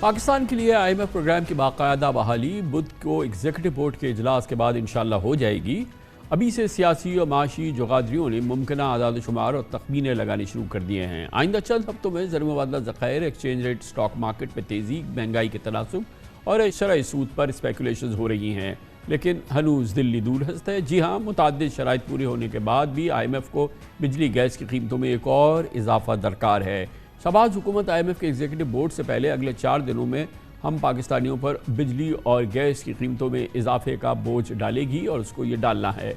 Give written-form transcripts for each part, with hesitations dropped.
पाकिस्तान के लिए IMF programme की बाकायदा बहाली बुध को एग्जीक्यूटिव बोर्ड के इजलास के बाद इंशाअल्लाह हो जाएगी। अभी से सियासी और माशी जुगादरियों ने मुमकिन आदाद शुमार और तखमीने लगाने शुरू कर दिए हैं। आइंदा चंद हफ्तों में ज़र मुबादला ज़खायर, एक्सचेंज रेट, स्टॉक मार्केट में तेज़ी, महंगाई के तनासुब और शरई सूद पर स्पेकुलेशन हो रही हैं, लेकिन हनूज दिल्ली दूर हस्त है। जी हाँ, मुताद्दिद शराइत पूरी होने के बाद भी IMF को बिजली गैस की कीमतों में एक और इजाफा दरकार है। शहबाज हुकूमत IMF के एग्जीक्यूटिव बोर्ड से पहले अगले 4 दिनों में हम पाकिस्तानियों पर बिजली और गैस की कीमतों में इजाफे का बोझ डालेगी और उसको ये डालना है।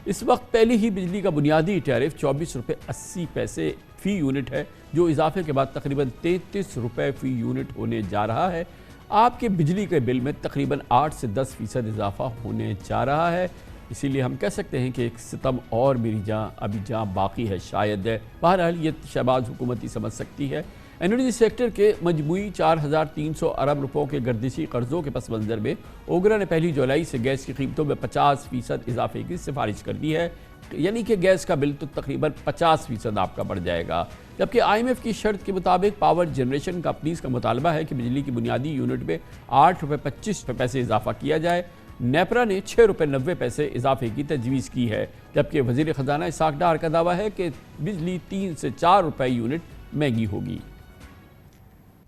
इस वक्त पहले ही बिजली का बुनियादी टैरिफ 24 रुपये 80 पैसे फ़ी यूनिट है, जो इजाफे के बाद तकरीबन 33 रुपये फ़ी यूनिट होने जा रहा है। आपके बिजली के बिल में तकरीबन 8 से 10% इजाफा होने जा रहा है। इसीलिए हम कह सकते हैं कि एक सितम और मेरी जहाँ अभी जहाँ बाकी है शायद। बहरहाल ये शहबाज हुकूमत ही समझ सकती है। एनर्जी सेक्टर के मजमूई 4300 अरब रुपयों के गर्दिशी कर्जों के पस मंज़र में ओगरा ने 1 जुलाई से गैस की कीमतों में 50% इजाफे की सिफारिश कर दी है, यानी कि गैस का बिल तो तकरीबन 50% आपका बढ़ जाएगा। जबकि IMF की शर्त के मुताबिक पावर जनरेशन कंपनीज का मुतालबा है कि बिजली की बुनियादी यूनिट में 8 रुपये 25 पैसे इजाफा किया जाए। नेपरा ने 6 रुपये 90 पैसे इजाफे की तजवीज़ की है, जबकि वज़ीर ख़जाना इसाक डार का दावा है कि बिजली 3 से 4 रुपये यूनिट महंगी होगी।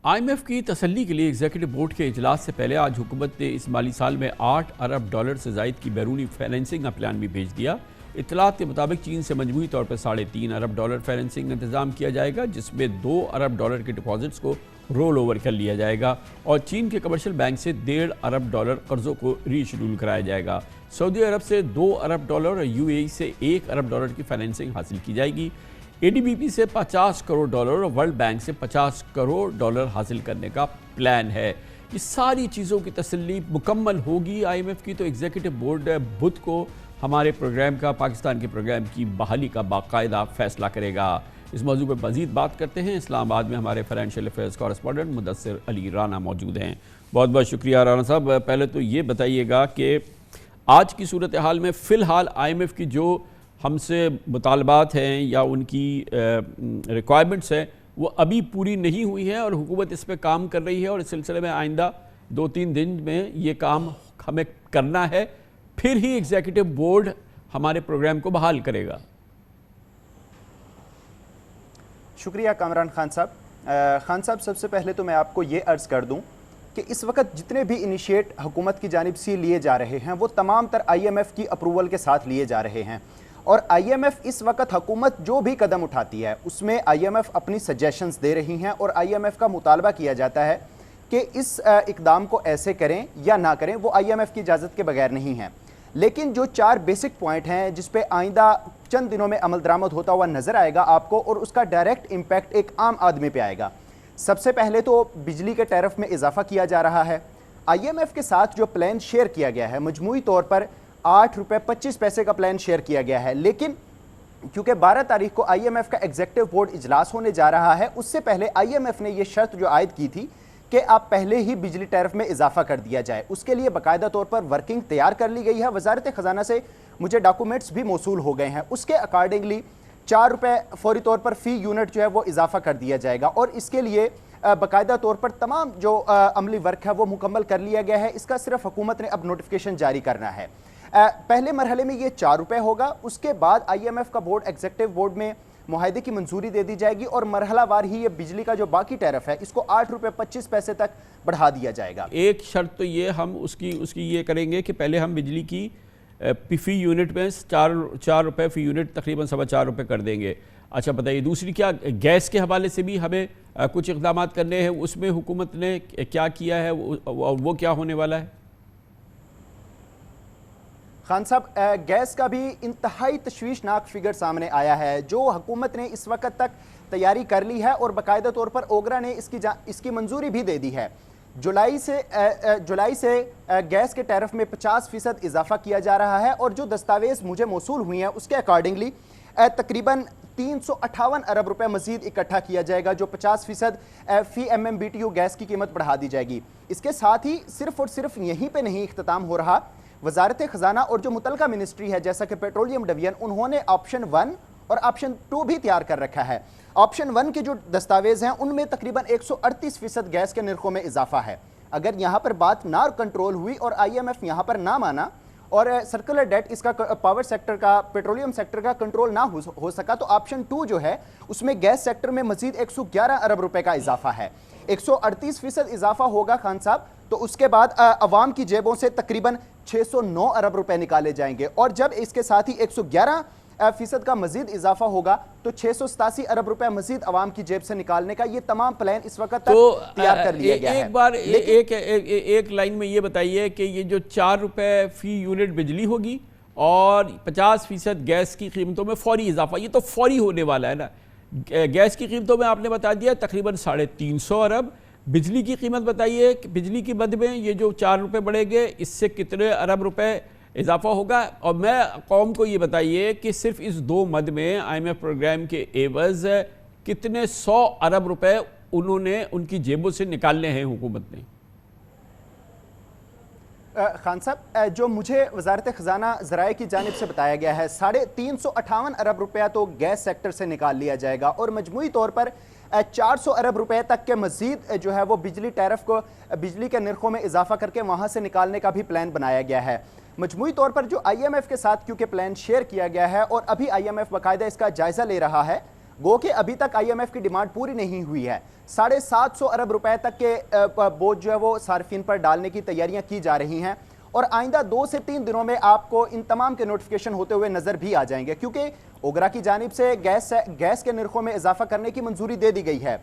IMF की तसल्ली के लिए एग्जीक्यूटिव बोर्ड के इजलास से पहले आज हुकूमत ने इस माली साल में $8 अरब से ज़ायद की बैरूनी फाइनेंसिंग का प्लान भी भेज दिया। इत्तलात के मुताबिक चीन से मजमूई तौर पर $3.5 अरब फाइनेंसिंग का इंतजाम किया जाएगा, जिसमें $2 अरब के डिपॉजिट्स को रोल ओवर कर लिया जाएगा और चीन के कमर्शियल बैंक से $1.5 अरब कर्जों को रीशेड्यूल कराया जाएगा। सऊदी अरब से $2 अरब और UAE से $1 अरब की फाइनेंसिंग हासिल की जाएगी। ADB से $50 करोड़ और वर्ल्ड बैंक से $50 करोड़ हासिल करने का प्लान है। ये सारी चीज़ों की तसल्ली मुकम्मल होगी IMF की तो एग्जीक्यूटिव बोर्ड बुध को हमारे प्रोग्राम का, पाकिस्तान के प्रोग्राम की बहाली का बाकायदा फैसला करेगा। इस मौजू पर मज़ीद बात करते हैं। इस्लामाबाद में हमारे financial affairs correspondent Mudassir Ali Rana मौजूद हैं। बहुत बहुत शुक्रिया राना साहब। पहले तो ये बताइएगा कि आज की सूरत हाल में फ़िलहाल IMF की जो हमसे मुतालबात हैं या उनकी रिक्वायरमेंट्स हैं वो अभी पूरी नहीं हुई है और हुकूमत इस पर काम कर रही है और इस सिलसिले में आइंदा 2-3 दिन में ये काम हमें करना है, फिर ही एग्जीक्यूटिव बोर्ड हमारे प्रोग्राम को बहाल करेगा। शुक्रिया कामरान खान साहब। खान साहब, सबसे पहले तो मैं आपको ये अर्ज़ कर दूं कि इस वक्त जितने भी इनिशिएट हुकूमत की जानिब से लिए जा रहे हैं वो तमाम तर IMF की अप्रूवल के साथ लिए जा रहे हैं और IMF इस वक्त हुकूमत जो भी कदम उठाती है उसमें IMF अपनी सजेशंस दे रही हैं और IMF का मुतालबा किया जाता है कि इस इकदाम को ऐसे करें या ना करें, वो IMF की इजाज़त के बगैर नहीं है। लेकिन जो 4 बेसिक पॉइंट हैं जिस पे आइंदा चंद दिनों में अमल दरामद होता हुआ नज़र आएगा आपको और उसका डायरेक्ट इम्पैक्ट एक आम आदमी पे आएगा। सबसे पहले तो बिजली के टैरिफ में इजाफा किया जा रहा है। IMF के साथ जो प्लान शेयर किया गया है मजमूई तौर पर 8 रुपये 25 पैसे का प्लान शेयर किया गया है, लेकिन क्योंकि 12 तारीख को IMF का एग्जीक्यूटिव बोर्ड इजलास होने जा रहा है, उससे पहले IMF ने यह शर्त जो आयद की थी कि आप पहले ही बिजली टैरिफ में इजाफा कर दिया जाए, उसके लिए बाकायदा तौर पर वर्किंग तैयार कर ली गई है। वजारत खजाना से मुझे डॉक्यूमेंट्स भी मौसूल हो गए हैं। उसके अकॉर्डिंगली 4 रुपये फौरी तौर पर फ़ी यूनिट जो है वो इजाफा कर दिया जाएगा और इसके लिए बाकायदा तौर पर तमाम जो अमली वर्क है वो मुकम्मल कर लिया गया है। इसका सिर्फ हुकूमत ने अब नोटिफिकेशन जारी करना है। पहले मरहले में ये 4 रुपये होगा, उसके बाद IMF का बोर्ड एग्जीक्यूटिव बोर्ड में मुआहदे की मंजूरी दे दी जाएगी और मरहलावार ही ये बिजली का जो बाकी टैरिफ है इसको 8 रुपये 25 पैसे तक बढ़ा दिया जाएगा। एक शर्त तो ये हम उसकी ये करेंगे कि पहले हम बिजली की फ़ी यूनिट में 4 रुपये फ़ी यूनिट तकरीबन 4.25 रुपये कर देंगे। अच्छा बताइए, दूसरी क्या गैस के हवाले से भी हमें कुछ इक़दाम करने हैं, उसमें हुकूमत ने क्या किया है और वो क्या होने वाला है? खान साहब, गैस का भी इंतहाई तशवीशनाक फिगर सामने आया है जो हुकूमत ने इस वक्त तक तैयारी कर ली है और बाकायदा तौर पर ओगरा ने इसकी मंजूरी भी दे दी है। जुलाई से गैस के टैरिफ में 50% इजाफा किया जा रहा है और जो दस्तावेज मुझे मौसूल हुई हैं उसके अकॉर्डिंगली तकरीबन 358 अरब रुपए मजीद इकट्ठा किया जाएगा, जो 50% फी MMBTU गैस की कीमत बढ़ा दी जाएगी। इसके साथ ही सिर्फ और सिर्फ यहीं पे नहीं इख्तिताम हो रहा, वजारत खजाना और जो मुतलका मिनिस्ट्री है जैसा कि पेट्रोलियम डिवीजन, उन्होंने ऑप्शन 1 और ऑप्शन 2 भी तैयार कर रखा है। ऑप्शन 1 के जो दस्तावेज हैं उनमें तकरीबन 138% गैस के निर्खों में इजाफा है। अगर यहाँ पर बात ना कंट्रोल हुई और IMF यहाँ पर ना माना और सर्कुलर डेट इसका पावर सेक्टर का, पेट्रोलियम सेक्टर का कंट्रोल ना हो सका, तो ऑप्शन 2 जो है उसमें गैस सेक्टर में मजीद 111 अरब रुपए का इजाफा है। 138% इजाफा होगा खान साहब, तो उसके बाद अवाम की जेबों से तकरीबन 609 अरब रुपए निकाले जाएंगे और जब इसके साथ ही 111% का मजीद इजाफा होगा तो 687 अरब रुपए मजीद अवाम की जेब से निकालने का ये तमाम प्लान इस वक्त तक तैयार कर लिया गया है। एक बार एक लाइन में ये बताइए कि ये जो 4 रुपए फी यूनिट बिजली होगी और 50% गैस की कीमतों में फौरी इजाफा, ये तो फौरी होने वाला है ना। गैस की कीमतों में आपने बता दिया तकरीबन 350 अरब। बिजली की कीमत बताइए कि बिजली की मद में ये जो 4 रुपए बढ़ेंगे इससे कितने अरब रुपए इजाफा होगा। और मैं कौम को ये बताइए कि सिर्फ इस 2 मद में IMF प्रोग्राम के एवज कितने 100 अरब रुपए उन्होंने उनकी जेबों से निकालने हैं हुकूमत ने। खान साहब, जो मुझे वजारत ख़जाना ज़राए की जानिब से बताया गया है 358 अरब रुपया तो गैस सेक्टर से निकाल लिया जाएगा और मजमूई तौर पर 400 अरब रुपए तक के मजीद जो है वो बिजली टैरिफ को, बिजली के निर्खों में इजाफा करके वहाँ से निकालने का भी प्लान बनाया गया है। मजमूई तौर पर जो IMF के साथ क्योंकि प्लान शेयर किया गया है और अभी IMF बाकायदा इसका जायजा ले रहा है, गो कि अभी तक IMF की डिमांड पूरी नहीं हुई है। 750 अरब रुपए तक के बोझ जो है वो सार्फिन पर डालने की तैयारियां की जा रही हैं और आइंदा 2 से 3 दिनों में आपको इन तमाम के नोटिफिकेशन होते हुए नजर भी आ जाएंगे, क्योंकि ओगरा की जानिब से गैस के निर्खों में इजाफा करने की मंजूरी दे दी गई है।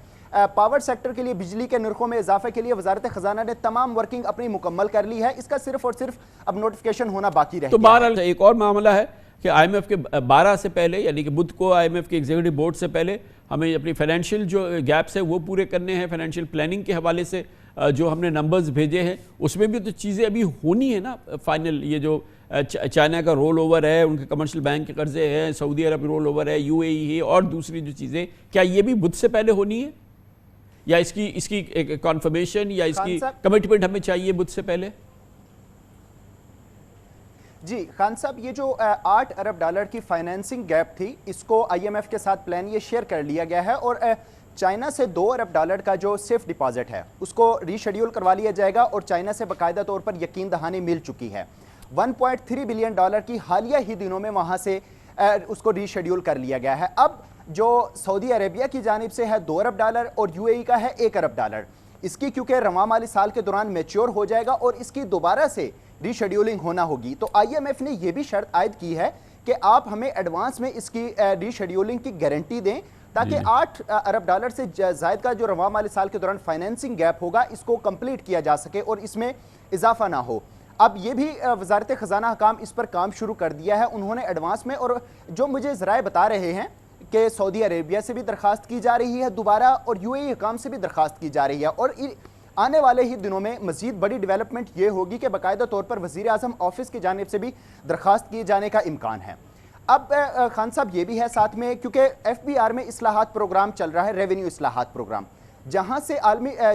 पावर सेक्टर के लिए बिजली के निर्खों में इजाफे के लिए वजारत खजाना ने तमाम वर्किंग अपनी मुकम्मल कर ली है। इसका सिर्फ और सिर्फ अब नोटिफिकेशन होना बाकी रह गया। तो बहरहाल एक और मामला है कि IMF के 12 से पहले, यानी कि बुध को IMF के एग्जीक्यूटिव बोर्ड से पहले हमें अपनी फाइनेंशियल जो गैप्स है वो पूरे करने हैं। फाइनेंशियल प्लानिंग के हवाले से जो हमने नंबर्स भेजे हैं उसमें भी तो चीज़ें अभी होनी है ना फाइनल। ये जो चाइना का रोल ओवर है, उनके कमर्शियल बैंक के कर्जे हैं, सऊदी अरब रोल ओवर है, UAE है और दूसरी जो चीज़ें, क्या ये भी बुध से पहले होनी है या इसकी एक कॉन्फर्मेशन या इसकी कमिटमेंट हमें चाहिए बुध से पहले? जी खान साहब, ये जो 8 अरब डॉलर की फाइनेंसिंग गैप थी इसको IMF के साथ प्लान ये शेयर कर लिया गया है और चाइना से 2 अरब डॉलर का जो सेफ डिपॉजिट है उसको रीशेड्यूल करवा लिया जाएगा और चाइना से बाकायदा तौर पर यकीन दहानी मिल चुकी है। 1.3 बिलियन डॉलर की हालिया ही दिनों में वहाँ से उसको रीशेड्यूल कर लिया गया है। अब जो सऊदी अरेबिया की जानिब से है 2 अरब डॉलर और UAE का है 1 अरब डॉलर, इसकी क्योंकि रवां माली साल के दौरान मैच्योर हो जाएगा और इसकी दोबारा से रीशेड्यूलिंग होना होगी, तो IMF ने यह भी शर्त आयद की है कि आप हमें एडवांस में इसकी रीशेड्यूलिंग की गारंटी दें ताकि 8 अरब डॉलर से जायद का जो रवां माली साल के दौरान फाइनेंसिंग गैप होगा इसको कंप्लीट किया जा सके और इसमें इजाफा ना हो। अब ये भी वजारत खजाना हकाम इस पर काम शुरू कर दिया है उन्होंने एडवांस में, और जो मुझे ज़राए बता रहे हैं कि सऊदी अरेबिया से भी दरखास्त की जा रही है दोबारा और UAE हकाम से भी दरखास्त की जा रही है और आने वाले ही दिनों में मजीद बड़ी डेवलपमेंट ये होगी कि बाकायदा तौर पर वज़ीर आज़म ऑफिस की जानिब से भी दरखास्त किए जाने का इम्कान है। अब खान साहब ये भी है साथ में, क्योंकि FBR में इस्लाहात प्रोग्राम चल रहा है, रेवेन्यू इस्लाहात प्रोग्राम, जहाँ से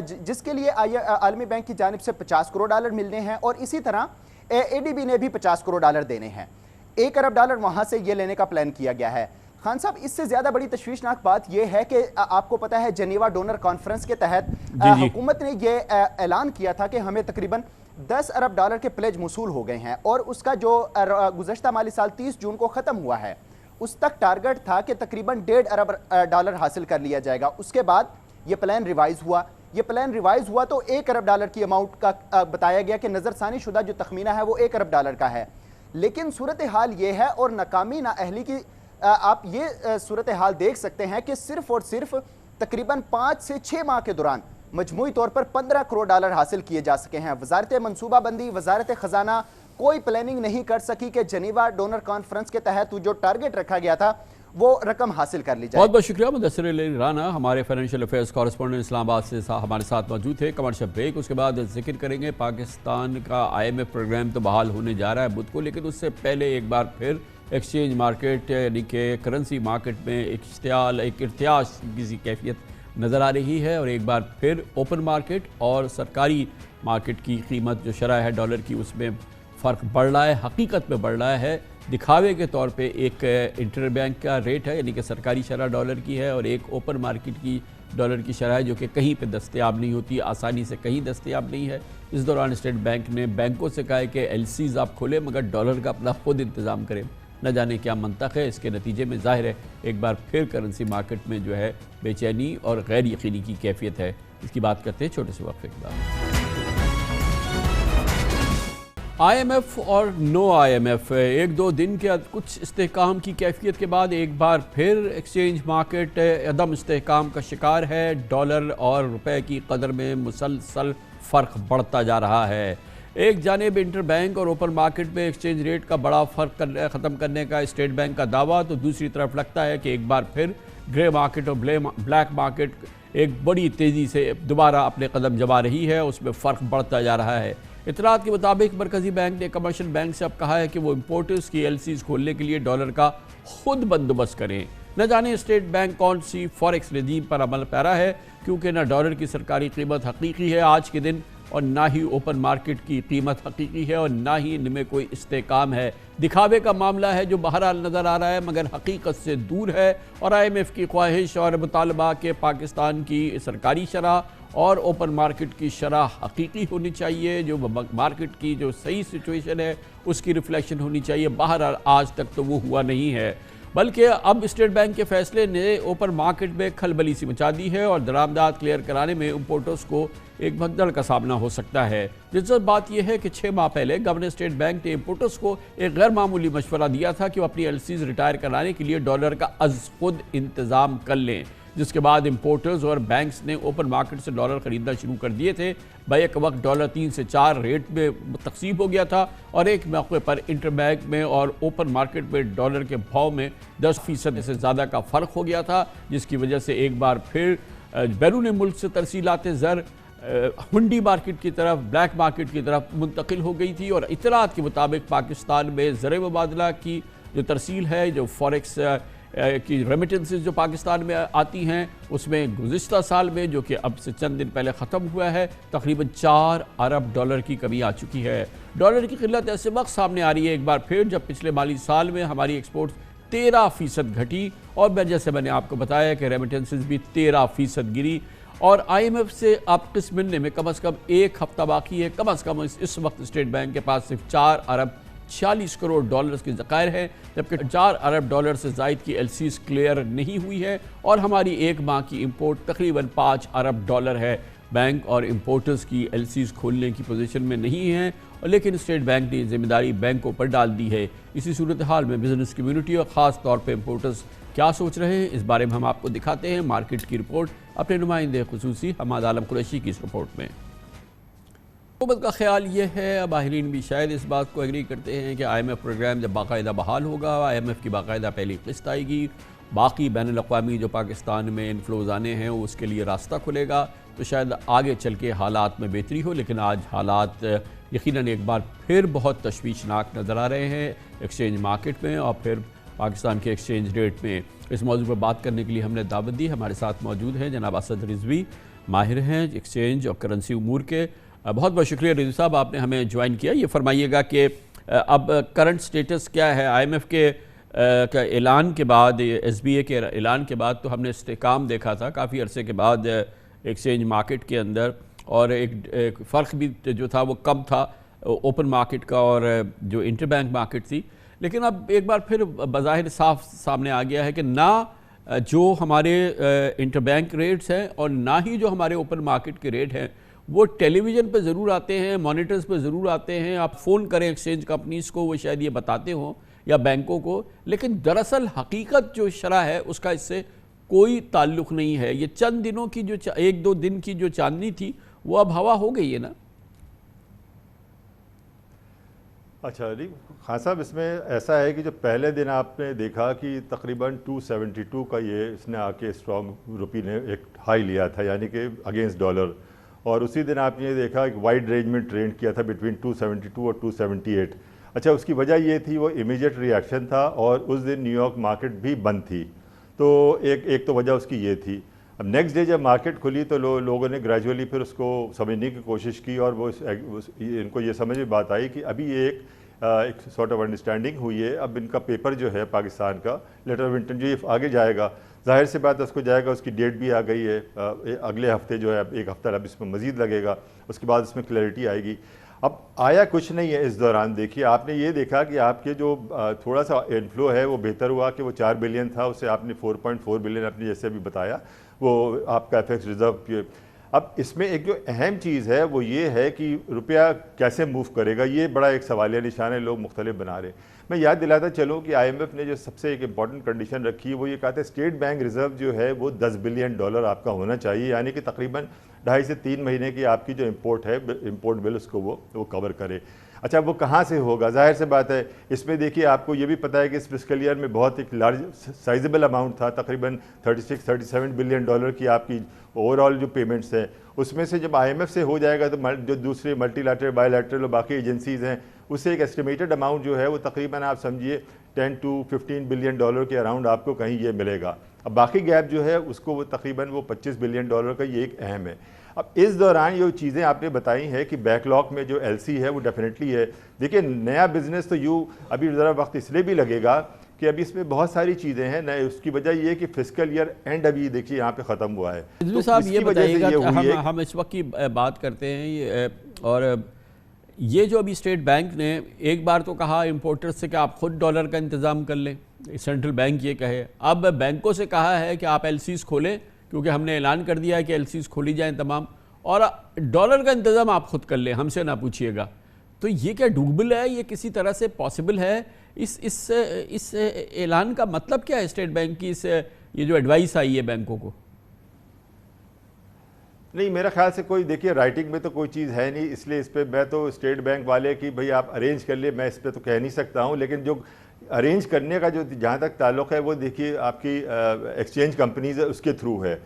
जिसके लिए आलमी बैंक की जानिब से 50 करोड़ डॉलर मिलने हैं और इसी तरह ADB ने भी 50 करोड़ डॉलर देने हैं। 1 अरब डॉलर वहाँ से ये लेने का प्लान किया गया है। खान साहब, इससे ज़्यादा बड़ी तशवीशनाक बात यह है कि आपको पता है जेनीवा डोनर कॉन्फ्रेंस के तहत हुकूमत ने यह ऐलान किया था कि हमें तकरीबन 10 अरब डॉलर के प्लेज मसूल हो गए हैं और उसका जो गुज़श्ता माली साल 30 जून को ख़त्म हुआ है उस तक टारगेट था कि तकरीबन 1.5 अरब डॉलर हासिल कर लिया जाएगा। उसके बाद ये प्लान रिवाइज़ हुआ तो 1 अरब डॉलर की अमाउंट का बताया गया कि नज़रसानी शुदा जो तखमीना है वो 1 अरब डॉलर का है। लेकिन सूरत हाल ये है और नाकामी नाअहली की आप ये सूरत हाल देख सकते हैं कि सिर्फ और सिर्फ तकरीबन 5 से 6 माह के दौरान मजमूई तौर पर 15 करोड़ डॉलर हासिल किए जा सके हैं। वजारत मनसूबाबंदी, वजारत खजाना कोई प्लानिंग नहीं कर सकी कि जेनीवा डोनर कॉन्फ्रेंस के तहत जो टारगेट रखा गया था वो रकम हासिल कर ली जाए। बहुत बहुत शुक्रिया मुदस्सिर अली राना, हमारे फाइनेंशियल अफेयर्स कॉरेस्पॉन्डेंट इस्लामाबाद से हमारे साथ मौजूद थे। कमर्शियल ब्रेक, उसके बाद जिक्र करेंगे पाकिस्तान का IMF प्रोग्राम तो बहाल होने जा रहा है बुध को, लेकिन उससे पहले एक बार फिर एक्सचेंज मार्केट यानी कि करेंसी मार्केट में एक इर्तियाश किसी कैफियत नज़र आ रही है और एक बार फिर ओपन मार्केट और सरकारी मार्केट की कीमत जो शरह है डॉलर की उसमें फ़र्क बढ़ रहा है, हकीकत में बढ़ रहा है। दिखावे के तौर पे एक इंटर बैंक का रेट है, यानी कि सरकारी शरह डॉलर की है, और एक ओपन मार्केट की डॉलर की शरह है जो कि कहीं पे दस्तयाब नहीं होती, आसानी से कहीं दस्तयाब नहीं है। इस दौरान स्टेट बैंक ने बैंकों से कहा है कि एलसीज आप खोलें मगर डॉलर का अपना खुद इंतज़ाम करें। न जाने क्या मंतक है, इसके नतीजे में जाहिर है एक बार फिर करेंसी मार्केट में जो है बेचैनी और गैर यकीनी की कैफियत है। इसकी बात करते हैं छोटे से वक्फे के बाद। IMF और नो IMF एक दो दिन के कुछ इस्तेहकाम की कैफियत के बाद एक बार फिर एक्सचेंज मार्केट अदम इस्तेहकाम का शिकार है। डॉलर और रुपए की कदर में मुसलसल फ़र्क बढ़ता जा रहा है। एक जानिब इंटर बैंक और ओपन मार्केट में एक्सचेंज रेट का बड़ा फ़र्क ख़त्म करने का स्टेट बैंक का दावा, तो दूसरी तरफ लगता है कि एक बार फिर ग्रे मार्केट और ब्लैक मार्केट एक बड़ी तेज़ी से दोबारा अपने कदम जमा रही है, उसमें फ़र्क बढ़ता जा रहा है। इतलात के मुताबिक मरकज़ी बैंक ने कमर्शियल बैंक से अब कहा है कि वो इम्पोर्टर्स की एलसीज खोलने के लिए डॉलर का खुद बंदोबस्त करें। न जाने स्टेट बैंक कौन सी फॉरेक्स रजीम पर अमल पैरा है, क्योंकि न डॉलर की सरकारी कीमत हकीकी है आज के दिन, और ना ही ओपन मार्केट की कीमत हकीकी है, और ना ही इनमें कोई इस्तेकाम है। दिखावे का मामला है जो बहरहाल नज़र आ रहा है मगर हकीकत से दूर है। और IMF की ख्वाहिश और मुतालबा के पाकिस्तान की सरकारी शरह और ओपन मार्केट की शरह हकीकी होनी चाहिए, जो मार्केट की जो सही सिचुएशन है उसकी रिफ्लेक्शन होनी चाहिए। बहरहाल आज तक तो वो हुआ नहीं है, बल्कि अब स्टेट बैंक के फैसले ने ओपन मार्केट में खलबली सी मचा दी है और दरामदाद क्लियर कराने में इम्पोर्टर्स को एक भगदड़ का सामना हो सकता है। दिलचस्प बात यह है कि 6 माह पहले गवर्नर स्टेट बैंक ने इम्पोर्टर्स को एक गैर मामूली मशवरा दिया था कि वो अपनी एलसीज रिटायर कराने के लिए डॉलर का अज़ खुद इंतज़ाम कर लें, जिसके बाद इम्पोर्टर्स और बैंक्स ने ओपन मार्केट से डॉलर ख़रीदना शुरू कर दिए थे। बैक वक्त डॉलर 3 से 4 रेट में तकसीम हो गया था और एक मौके पर इंटर बैंक में और ओपन मार्केट में डॉलर के भाव में 10% से ज़्यादा का फ़र्क हो गया था, जिसकी वजह से एक बार फिर बैरून मुल्क से तरसीलात ज़र हुंडी मार्केट की तरफ, ब्लैक मार्केट की तरफ मुंतकिल हो गई थी। और इतलात के मुताबिक पाकिस्तान में ज़र मुबादला की जो तरसील है, जो फॉरेक्स की रेमिटेंसेस जो पाकिस्तान में आती हैं, उसमें गुज़िश्ता साल में, जो कि अब से चंद दिन पहले ख़त्म हुआ है, तकरीबन 4 अरब डॉलर की कमी आ चुकी है। डॉलर की किल्लत ऐसे वक्त सामने आ रही है एक बार फिर जब पिछले माली साल में हमारी एक्सपोर्ट 13% घटी, और जैसे मैंने आपको बताया कि रेमिटेंसेस भी 13% गिरी। और IMF से अब किस्त मिलने में कम से कम एक हफ्ता बाकी है। कम से कम इस वक्त स्टेट बैंक के पास सिर्फ 4 अरब 46 करोड़ डॉलर्स के ज़खायर हैं, जबकि 4 अरब डॉलर से ज़ायद की एलसीज क्लियर नहीं हुई है और हमारी एक माह की इंपोर्ट तकरीबन 5 अरब डॉलर है। बैंक और इंपोर्टर्स की एलसीज खोलने की पोजीशन में नहीं हैं, लेकिन स्टेट बैंक ने जिम्मेदारी बैंकों पर डाल दी है। इसी सूरत हाल में बिजनेस कम्यूनिटी और ख़ास तौर पर इंपोर्टर्स क्या सोच रहे हैं, इस बारे में हम आपको दिखाते हैं मार्केट की रिपोर्ट अपने नुमाइंदे खुसूसी हमाद आलम कुरैशी की इस रिपोर्ट में। हुकूमत का ख्याल ये है, माहिरीन भी शायद इस बात को एग्री करते हैं कि IMF प्रोग्राम जब बाकायदा बहाल होगा, IMF की बाकायदा पहली किस्त आएगी, बाकी बैनुल-अक़वामी जो पाकिस्तान में इनफ्लोज आने हैं उसके लिए रास्ता खुलेगा, तो शायद आगे चल के हालात में बेहतरी हो। लेकिन आज हालात यकीनन एक बार फिर बहुत तशवीशनाक नज़र आ रहे हैं एक्सचेंज मार्केट में और फिर पाकिस्तान के एक्सचेंज रेट में। इस मौजू पर बात करने के लिए हमने दावत दी। हमारे साथ मौजूद हैं जनाब असद रिजवी, माहिर हैं एक्सचेंज और करेंसी उमूर के। बहुत बहुत शुक्रिया रिजवी साहब, आपने हमें ज्वाइन किया। ये फरमाइएगा कि अब करंट स्टेटस क्या है IMF के का ऐलान के बाद, SBA के ऐलान के बाद तो हमने इस्तेहकाम देखा था काफ़ी अरसे के बाद एक्सचेंज मार्केट के अंदर, और एक फ़र्क भी जो था वो कम था ओपन मार्केट का और जो इंटर बैंक मार्केट थी। लेकिन अब एक बार फिर बज़ाहिर साफ सामने आ गया है कि ना जो हमारे इंटर बैंक रेट्स हैं और ना ही जो हमारे ओपन मार्केट के रेट हैं वो टेलीविज़न पे ज़रूर आते हैं, मॉनिटर्स पे ज़रूर आते हैं। आप फ़ोन करें एक्सचेंज कंपनीज़ को, वो शायद ये बताते हों या बैंकों को, लेकिन दरअसल हकीकत जो शरह है उसका इससे कोई ताल्लुक़ नहीं है। ये चंद दिनों की जो 1-2 दिन की जो चांदनी थी वो अब हवा हो गई है ना। अच्छा जी खान साहब, इसमें ऐसा है कि जो पहले दिन आपने देखा कि तकरीबन 272 का ये इसने आके स्ट्रॉन्ग रुपी ने एक हाई लिया था, यानी कि अगेंस्ट डॉलर, और उसी दिन आपने ये देखा एक वाइड रेंज में ट्रेंड किया था बिटवीन 272 और 278। अच्छा, उसकी वजह ये थी वो इमीडिएट रिएक्शन था और उस दिन न्यूयॉर्क मार्केट भी बंद थी, तो एक तो वजह उसकी ये थी। अब नेक्स्ट डे जब मार्केट खुली तो लोगों ने ग्रेजुअली फिर उसको समझने की कोशिश की और वो इनको ये समझ में बात आई कि अभी ये एक एक सॉर्ट ऑफ अंडरस्टैंडिंग हुई है। अब इनका पेपर जो है पाकिस्तान का लेटर ऑफ इंटेंट जो ये आगे जाएगा, जाहिर सी बात है उसको जाएगा, उसकी डेट भी आ गई है, अगले हफ्ते जो है एक हफ्ता अब इसमें मज़ीद लगेगा, उसके बाद इसमें क्लैरिटी आएगी। अब आया कुछ नहीं है इस दौरान। देखिए आपने ये देखा कि आपके जो थोड़ा सा इनफ्लो है वो बेहतर हुआ कि वो 4 बिलियन था, उससे आपने 4.4 बिलियन अपने जैसे अभी बताया वो आपका एफएक्स रिजर्व। अब इसमें एक जो अहम चीज़ है वो ये है कि रुपया कैसे मूव करेगा, ये बड़ा एक सवालिया निशान है, लोग मुख्तलिफ बना रहे। मैं याद दिलाता चलूँ कि IMF ने जो सबसे एक इम्पॉर्टेंट कंडीशन रखी है वो ये कहते हैं स्टेट बैंक रिजर्व जो है वो $10 बिलियन आपका होना चाहिए, यानी कि तकरीबन 2.5 से 3 महीने की आपकी जो इम्पोर्ट है, इम्पोर्ट बिल उसको वो कवर करे। अच्छा वो कहाँ से होगा, जाहिर से बात है इसमें देखिए आपको ये भी पता है कि इस फिस्कल ईयर में बहुत एक लार्ज साइजेबल अमाउंट था, तकरीबन 36-37 बिलियन डॉलर की आपकी ओवरऑल जो पेमेंट्स हैं, उसमें से जब IMF से हो जाएगा तो जो दूसरे मल्टीलैटरल बायलैटरल और बाकी एजेंसीज़ हैं उससे एक एस्टिमेटेड अमाउंट जो है वो तकरीबन आप समझिए 10 to 15 बिलियन डॉलर के अराउंड आपको कहीं ये मिलेगा। अब बाकी गैप जो है उसको वो तकरीबन वो 25 बिलियन डॉलर का ये एक अहम है। अब इस दौरान ये चीज़ें आपने बताई हैं कि बैकलॉग में जो LC है वो डेफिनेटली है। देखिए नया बिजनेस तो अभी ज़रा वक्त इसलिए भी लगेगा कि अभी इसमें बहुत सारी चीज़ें हैं नए, उसकी वजह ये है कि फिस्कल ईयर एंड अभी देखिए यहाँ पे ख़त्म हुआ है। तो साहब ये बताइएगा, हम इस वक्त की बात करते हैं और ये जो अभी स्टेट बैंक ने एक बार तो कहा इम्पोर्टर्स से कि आप खुद डॉलर का इंतज़ाम कर लें, सेंट्रल बैंक ये कहे, अब बैंकों से कहा है कि आप LCs खोलें क्योंकि हमने ऐलान कर दिया है कि LCs खोली जाएं तमाम, और डॉलर का इंतज़ाम आप खुद कर लें, हमसे ना पूछिएगा। तो ये क्या डूबल है, ये किसी तरह से पॉसिबल है? इस ऐलान का मतलब क्या है स्टेट बैंक की, ये जो एडवाइस आई है बैंकों को? नहीं मेरा ख्याल से कोई देखिए राइटिंग में तो कोई चीज़ है नहीं, इसलिए इस पर मैं तो स्टेट बैंक वाले कि भाई आप अरेंज कर लिए, मैं इस पर तो कह नहीं सकता हूँ। लेकिन जो अरेंज करने का जो जहाँ तक ताल्लुक़ है वो देखिए आपकी एक्सचेंज कंपनीज है उसके थ्रू है।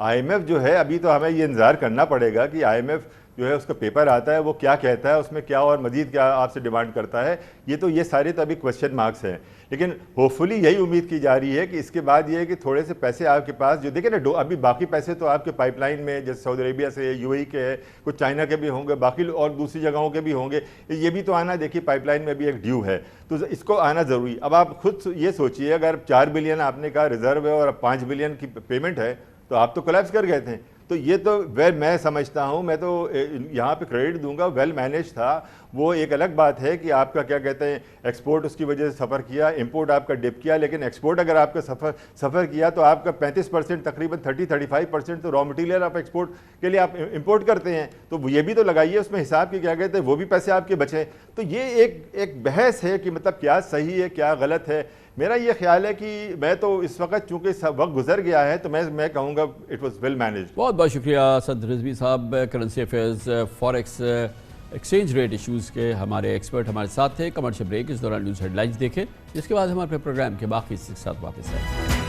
IMF जो है अभी तो हमें ये इंतज़ार करना पड़ेगा कि IMF जो है उसका पेपर आता है वो क्या कहता है, उसमें क्या और मज़ीद क्या आपसे डिमांड करता है, ये सारे तो अभी क्वेश्चन मार्क्स हैं। लेकिन होपफुली यही उम्मीद की जा रही है कि इसके बाद ये है कि थोड़े से पैसे आपके पास जो देखिए ना, अभी बाकी पैसे तो आपके पाइपलाइन में जैसे सऊदी अरेबिया से UAE के है, कुछ चाइना के भी होंगे, बाकी और दूसरी जगहों के भी होंगे, ये भी तो आना देखिए पाइपलाइन में भी एक ड्यू है, तो इसको आना ज़रूरी। अब आप खुद ये सोचिए अगर 4 बिलियन आपने कहा रिजर्व है और 5 बिलियन की पेमेंट है तो आप तो कोलैप्स कर गए थे। तो ये तो मैं समझता हूँ, मैं तो यहाँ पे क्रेडिट दूंगा, वेल मैनेज था। वो एक अलग बात है कि आपका क्या कहते हैं एक्सपोर्ट उसकी वजह से सफ़र किया, इंपोर्ट आपका डिप किया, लेकिन एक्सपोर्ट अगर आपका सफ़र किया तो आपका 35% तकरीबन 30-35% तो रॉ मटेरियल आप एक्सपोर्ट के लिए आप इंपोर्ट करते हैं, तो ये भी तो लगाइए उसमें हिसाब के क्या कहते हैं वो भी पैसे आपके बचे। तो ये एक बहस है कि मतलब क्या सही है क्या गलत है। मेरा ये ख्याल है कि मैं तो इस वक्त चूँकि वक्त गुजर गया है तो मैं कहूँगा इट वॉज वेल मैनेज। बहुत बहुत शुक्रिया असद रिजवी साहब, currency affairs forex exchange rate issues के हमारे एक्सपर्ट हमारे साथ थे। कमर्शियल ब्रेक, इस दौरान न्यूज़ हेडलाइंस देखें, जिसके बाद हमारे प्रोग्राम के बाकी के साथ वापस आए।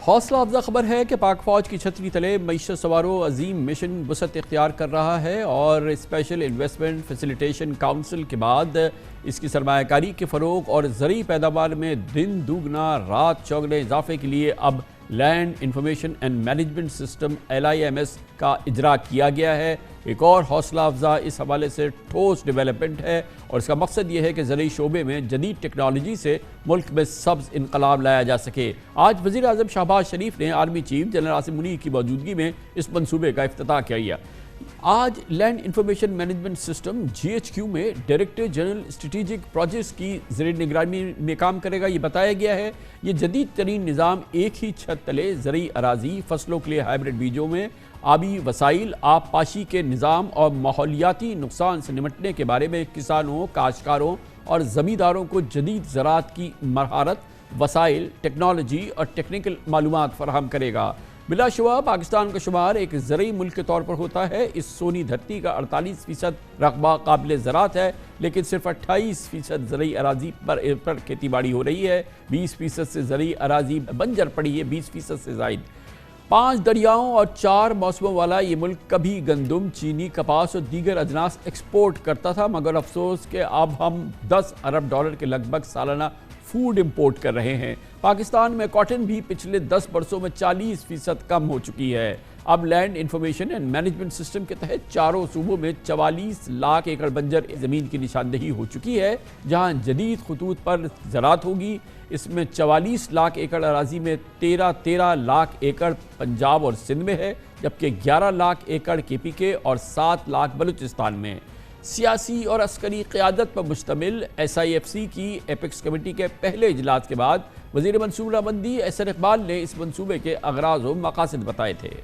हौसला अफजा खबर है कि पाक फ़ौज की छतरी तले मईशत सवारों अजीम मिशन वसअत इख्तियार कर रहा है और स्पेशल इन्वेस्टमेंट फैसिलिटेशन काउंसिल के बाद इसकी सरमायाकारी के फ़रोग और ज़रूरी पैदावार में दिन दुगना रात चौगने इजाफे के लिए अब land information and management system LIMS का इजरा किया गया है। एक और हौसला अफजा इस हवाले से ठोस डेवलपमेंट है और इसका मकसद ये है कि ज़रूरी शोबे में जदीद टेक्नोलॉजी से मुल्क में सब्ज़ इनकलाब लाया जा सके। आज वज़ीर आज़म शहबाज शरीफ ने army chief general Asim Munir की मौजूदगी में इस मनसूबे का इफ्तिताह किया। आज land information management system GHQ में डायरेक्टर जनरल स्ट्रेटेजिक प्रोजेक्ट्स की ज़ेर निगरानी में काम करेगा। ये बताया गया है ये जदीद तरीन निज़ाम एक ही छत तले ज़रूरी अराजी, फसलों के लिए हाइब्रिड बीजों में आबी वसाइल, आबपाशी के निज़ाम और माहौलियाती नुकसान से निपटने के बारे में किसानों, काश्तकारों और ज़मींदारों को जदीद ज़राअत की महारत, वसाइल, टेक्नोलॉजी और टेक्निकल मालूमात फराहम करेगा। बिलाशुबा पाकिस्तान का शुमार एक ज़रूरी मुल्क के तौर पर होता है। इस सोनी धरती का 48% रकबा काबिल ज़राअत है, लेकिन सिर्फ 28% ज़रूरी अराजी पर खेती बाड़ी हो रही है। 20% से ज़रूरी अराजी बंजर पड़ी है, 20% से ज़ायद। 5 दरियाओं और 4 मौसमों वाला ये मुल्क कभी गंदम, चीनी, कपास और दीगर अजनास एक्सपोर्ट करता था, मगर अफसोस कि अब हम $10 अरब के लगभग सालाना फूड इंपोर्ट कर रहे हैं। पाकिस्तान में कॉटन भी पिछले 10 वर्षों में 40% कम हो चुकी है। अब land information and management system के तहत चारों सूबों में 44 लाख एकड़ बंजर ज़मीन की निशानदेही हो चुकी है, जहां जदीद खतूत पर ज़राअत होगी। इसमें 44 लाख एकड़ अराजी में 13 लाख एकड़ पंजाब और सिंध में है, जबकि 11 लाख एकड़ KPK और 7 लाख बलूचिस्तान में। सियासी और अस्करी क़यादत पर मुश्तमिल SIFC की एपेक्स कमेटी के पहले इजलास के बाद वज़ीर मंसूबाबंदी एहसन इकबाल ने इस मंसूबे के अगराज़ व मकासद बताए थे।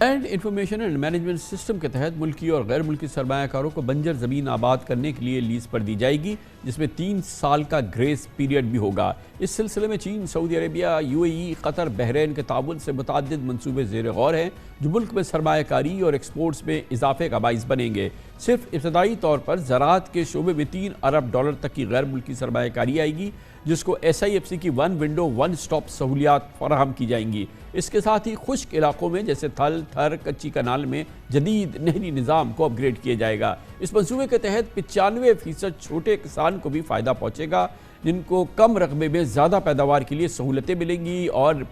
Land information and management system के तहत मुल्की और गैर मुल्की सरमायाकारों को बंजर ज़मीन आबाद करने के लिए लीज पर दी जाएगी, जिसमें 3 साल का ग्रेस पीरियड भी होगा। इस सिलसिले में चीन, Saudi Arabia, UAE, Qatar, Bahrain के ताउन से मुतअद्दिद मनसूबे ज़ेर गौर हैं, जो मुल्क में सरमायाकारी और एक्सपोर्ट्स में इजाफे का बाइस बनेंगे। सिर्फ इब्तदाई तौर पर ज़राअत के शोबे में $3 अरब तक की गैर मुल्की सरमायाकारी आएगी, जिसको SIFC की वन विंडो वन स्टॉप सहूलियात फराहम की जाएंगी। इसके साथ ही खुश्क इलाकों में जैसे थल, थर, कच्ची कनाल में जदीद नहरी निज़ाम को अपग्रेड किया जाएगा। इस मंसूबे के तहत 95% छोटे किसान को भी फ़ायदा पहुँचेगा, जिनको कम रकबे में ज़्यादा पैदावार के लिए सहूलतें मिलेंगी और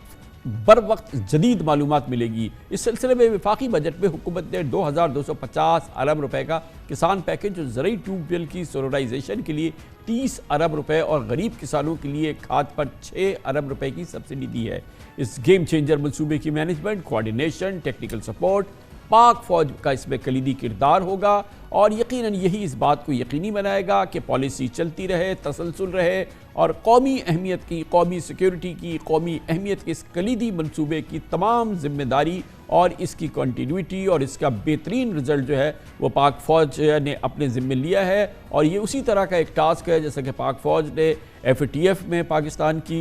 बर वक्त जदीद मालूमात मिलेगी। इस सिलसिले में वफाकी बजट में हुकूमत ने 2250 अरब रुपए का किसान पैकेज और ज़रूरी ट्यूबवेल की सोलराइजेशन के लिए 30 अरब रुपए और गरीब किसानों के लिए खाद पर 6 अरब रुपए की सब्सिडी दी है। इस गेम चेंजर मंसूबे की मैनेजमेंट, कोऑर्डिनेशन, टेक्निकल सपोर्ट पाक फौज का इसमें कलीदी किरदार होगा और यकीनन यही इस बात को यकीनी बनाएगा कि पॉलिसी चलती रहे, तसलसल रहे और कौमी अहमियत की, कौमी सिक्योरिटी की, कौमी अहमियत के इस कलीदी मंसूबे की तमाम जिम्मेदारी और इसकी कंटिन्यूटी और इसका बेहतरीन रिजल्ट जो है वो पाक फ़ौज ने अपने ज़िम्मे लिया है। और ये उसी तरह का एक टास्क है जैसा कि पाक फ़ौज ने FATF में पाकिस्तान की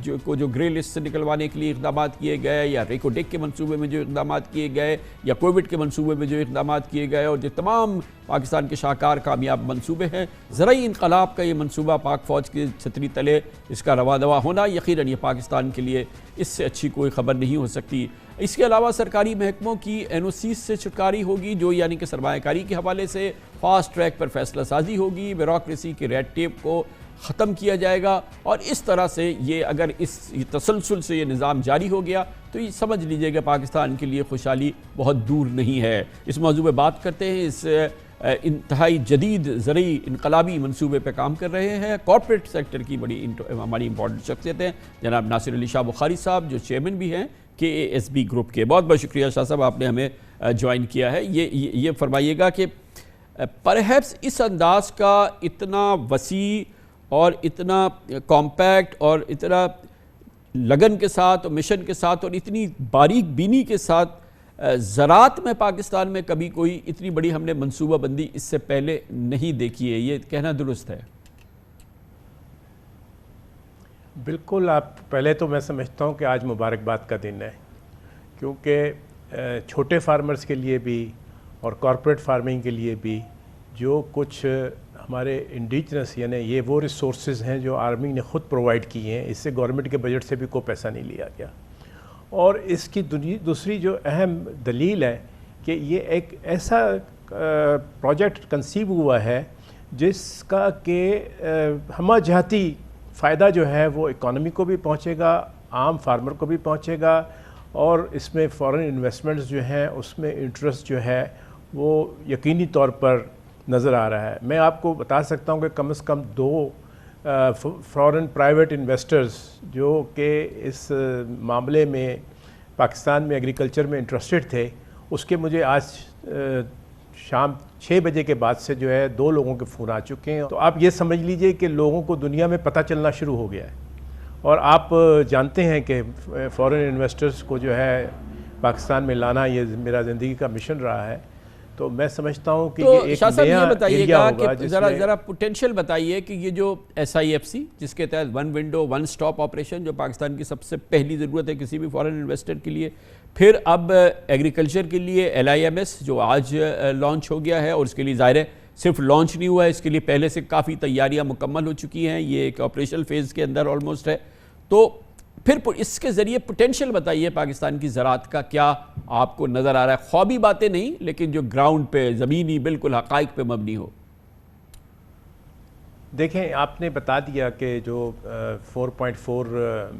जो ग्रे लिस्ट से निकलवाने के लिए इक़दाम किए गए, या रेकोडेक के मंसूबे में जो इक़दाम किए गए, या कोविड के मंसूबे में जो इक़दाम किए गए, और जो तमाम पाकिस्तान के शाहकार कामयाब मंसूबे हैं, ज़राई इनकलाब का ये मंसूबा पाक फ़ौज के छतरी तले इसका रवा दवा होना यकीनन ये पाकिस्तान के लिए इससे अच्छी कोई ख़बर नहीं हो सकती। इसके अलावा सरकारी महकमों की NOC से छुटकारी होगी, जो यानी कि सरमायाकारी के हवाले से फास्ट ट्रैक पर फैसला साजी होगी, ब्यूरोक्रेसी के रेड टेप को ख़त्म किया जाएगा। और इस तरह से ये अगर इस तसलसल से ये निज़ाम जारी हो गया तो ये समझ लीजिएगा पाकिस्तान के लिए खुशहाली बहुत दूर नहीं है। इस मौजू में बात करते हैं, इस इंतहाई जदीद ज़रूरी इनकलाबी मनसूबे पर काम कर रहे हैं कॉर्पोरेट सेक्टर की हमारी इंपॉर्टेंट शख्सियत हैं जनाब नासिर अली शाह बुखारी साहब, जो चेयरमैन भी हैं KASB ग्रुप के। बहुत बहुत शुक्रिया शाह साहब, आपने हमें ज्वाइन किया है। ये फरमाइएगा कि परहैप्स इस अंदाज का इतना वसी और इतना कॉम्पैक्ट और इतना लगन के साथ और मिशन के साथ और इतनी बारीक बीनी के साथ ज़राअत में पाकिस्तान में कभी कोई इतनी बड़ी हमने मनसूबाबंदी इससे पहले नहीं देखी है, ये कहना दुरुस्त है? बिल्कुल। आप पहले तो मैं समझता हूँ कि आज मुबारकबाद का दिन है, क्योंकि छोटे फार्मर्स के लिए भी और कॉरपोरेट फार्मिंग के लिए भी जो कुछ हमारे इंडिजिनस यानी ये वो रिसोर्सेज हैं जो आर्मी ने ख़ुद प्रोवाइड किए हैं, इससे गवर्नमेंट के बजट से भी कोई पैसा नहीं लिया गया। और इसकी दूसरी जो अहम दलील है कि ये एक ऐसा प्रोजेक्ट कंसीव हुआ है जिसका कि हमजहती फ़ायदा जो है वो इकॉनमी को भी पहुंचेगा, आम फार्मर को भी पहुंचेगा, और इसमें फॉरेन इन्वेस्टमेंट्स जो हैं उसमें इंटरेस्ट जो है वो यकीनी तौर पर नज़र आ रहा है। मैं आपको बता सकता हूँ कि कम से कम 2 फॉरेन प्राइवेट इन्वेस्टर्स जो कि इस मामले में पाकिस्तान में एग्रीकल्चर में इंटरेस्टेड थे, उसके मुझे आज शाम 6 बजे के बाद से जो है 2 लोगों के फ़ोन आ चुके हैं। तो आप ये समझ लीजिए कि लोगों को दुनिया में पता चलना शुरू हो गया है। और आप जानते हैं कि फॉरेन इन्वेस्टर्स को जो है पाकिस्तान में लाना ये मेरा ज़िंदगी का मिशन रहा है। तो मैं समझता हूँ कि तो ये एक नया एरिया होगा। कि ज़रा पोटेंशियल बताइए कि ये जो SIFC जिसके तहत one window one stop operation, जो पाकिस्तान की सबसे पहली ज़रूरत है किसी भी फॉरेन इन्वेस्टर के लिए, फिर अब एग्रीकल्चर के लिए LIMS जो आज लॉन्च हो गया है, और इसके लिए ज़ाहिर है सिर्फ लॉन्च नहीं हुआ है, इसके लिए पहले से काफ़ी तैयारियाँ मुकम्मल हो चुकी हैं, ये एक ऑपरेशनल फेज़ के अंदर ऑलमोस्ट है। तो फिर इसके ज़रिए पोटेंशियल बताइए पाकिस्तान की ज़राअत का क्या आपको नज़र आ रहा है? ख्वाबी बातें नहीं, लेकिन जो ग्राउंड पे ज़मीनी बिल्कुल हक़ाइक़ पे मबनी हो। देखें, आपने बता दिया कि जो 4.4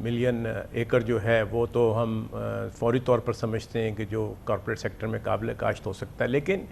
मिलियन एकड़ जो है वो तो हम फौरी तौर पर समझते हैं कि जो कॉर्पोरेट सेक्टर में काबिल काश्त हो सकता है, लेकिन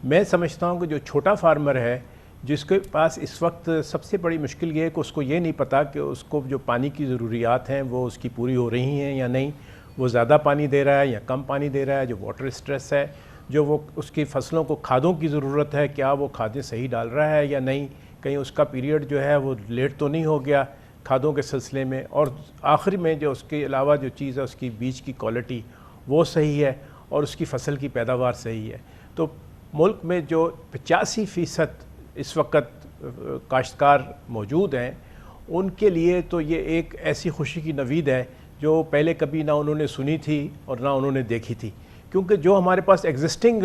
मैं समझता हूँ कि जो छोटा फार्मर है जिसके पास इस वक्त सबसे बड़ी मुश्किल ये है कि उसको ये नहीं पता कि उसको जो पानी की ज़रूरियात हैं वो उसकी पूरी हो रही हैं या नहीं, वो ज़्यादा पानी दे रहा है या कम पानी दे रहा है, जो वाटर स्ट्रेस है, जो वो उसकी फसलों को खादों की ज़रूरत है, क्या वो खादें सही डाल रहा है या नहीं, कहीं उसका पीरियड जो है वो लेट तो नहीं हो गया खादों के सिलसिले में, और आखिर में जो उसके अलावा जो चीज़ है उसकी बीज की क्वालिटी वो सही है और उसकी फसल की पैदावार सही है। तो मुल्क में जो 85% इस वक्त काश्तकार मौजूद हैं उनके लिए तो ये एक ऐसी खुशी की नवीद है जो पहले कभी ना उन्होंने सुनी थी और ना उन्होंने देखी थी, क्योंकि जो हमारे पास एग्जिस्टिंग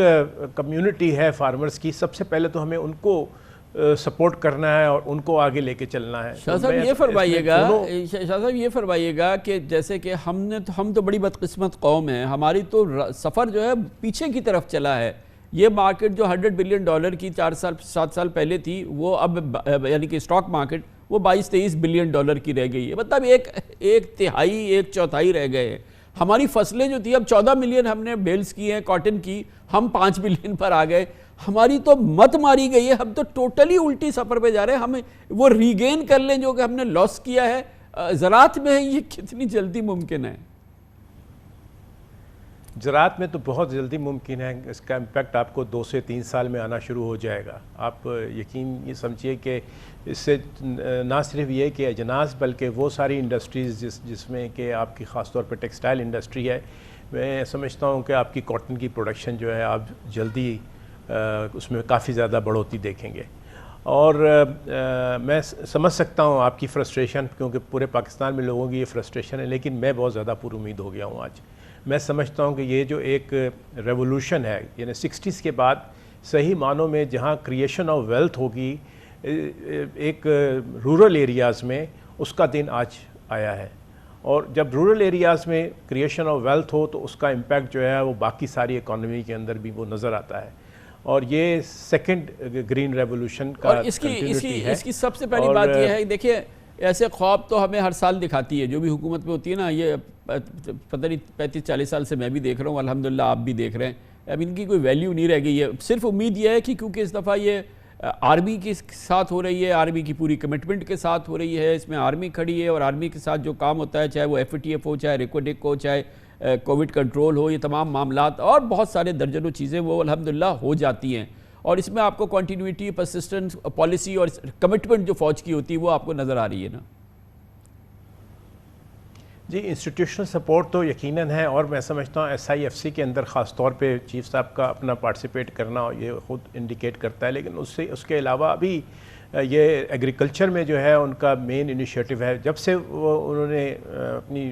कम्युनिटी है फार्मर्स की, सबसे पहले तो हमें उनको सपोर्ट करना है और उनको आगे लेके चलना है। शाह साहब ये फरमाइएगा कि जैसे कि हम तो बड़ी बदकिस्मत कौम है, हमारी तो सफ़र जो है पीछे की तरफ चला है। ये मार्केट जो $100 बिलियन की 7 साल पहले थी वो अब यानी कि स्टॉक मार्केट वो 22-23 बिलियन डॉलर की रह गई है, मतलब एक तिहाई एक चौथाई रह गए हैं। हमारी फसलें जो थी अब 14 मिलियन हमने बेल्स की हैं कॉटन की, हम 5 मिलियन पर आ गए। हमारी तो मत मारी गई है, हम तो टोटली उल्टी सफ़र पे जा रहे हैं। हमें वो रीगेन कर लें जो कि हमने लॉस किया है ज़रात में, ये कितनी जल्दी मुमकिन है? ज़रात में तो बहुत जल्दी मुमकिन है, इसका इम्पेक्ट आपको 2 से 3 साल में आना शुरू हो जाएगा। आप यकीन ये समझिए कि इससे ना सिर्फ ये कि अजनास बल्कि वो सारी इंडस्ट्रीज़ जिसमें कि आपकी ख़ास तौर पर टेक्सटाइल इंडस्ट्री है, मैं समझता हूँ कि आपकी कॉटन की प्रोडक्शन जो है आप जल्दी उसमें काफ़ी ज़्यादा बढ़ोतरी देखेंगे। और मैं समझ सकता हूँ आपकी फ्रस्ट्रेशन, क्योंकि पूरे पाकिस्तान में लोगों की ये फ्रस्ट्रेशन है, लेकिन मैं बहुत ज़्यादा पुरुमीद हो गया हूँ आज। मैं समझता हूँ कि ये जो एक रेवोल्यूशन है, यानी 60s के बाद सही मानों में जहाँ क्रिएशन ऑफ वेल्थ होगी एक रूरल एरियाज़ में, उसका दिन आज आया है। और जब रूरल एरियाज़ में क्रिएशन ऑफ वेल्थ हो तो उसका इम्पैक्ट जो है वो बाकी सारी इकॉनमी के अंदर भी वो नज़र आता है। और ये सेकंड ग्रीन रेवोल्यूशन का और इसकी सबसे पहली बात यह है, देखिए ऐसे ख्वाब तो हमें हर साल दिखाती है जो भी हुकूमत में होती है ना, ये पता नहीं 35-40 साल से मैं भी देख रहा हूँ, अल्हम्दुलिल्लाह आप भी देख रहे हैं। अब इनकी कोई वैल्यू नहीं रह गई है। सिर्फ उम्मीद यह है कि क्योंकि इस दफ़ा ये आर्मी के साथ हो रही है, आर्मी की पूरी कमिटमेंट के साथ हो रही है, इसमें आर्मी खड़ी है और आर्मी के साथ जो काम होता है, चाहे वो FATF हो, चाहे रिकोडिक हो, चाहे कोविड कंट्रोल हो, ये तमाम मामलात और बहुत सारे दर्जनों चीज़ें वो अल्हम्दुलिल्लाह हो जाती हैं। और इसमें आपको कंटिन्यूटी, परसिस्टेंस, पॉलिसी और कमिटमेंट जो फ़ौज की होती है वो आपको नज़र आ रही है ना? जी, इंस्टीट्यूशनल सपोर्ट तो यकीनन है, और मैं समझता हूँ SIFC के अंदर ख़ास तौर पे चीफ साहब का अपना पार्टिसिपेट करना ये ख़ुद इंडिकेट करता है। लेकिन उसके अलावा अभी ये एग्रीकल्चर में जो है उनका मेन इनिशिएटिव है। जब से उन्होंने अपनी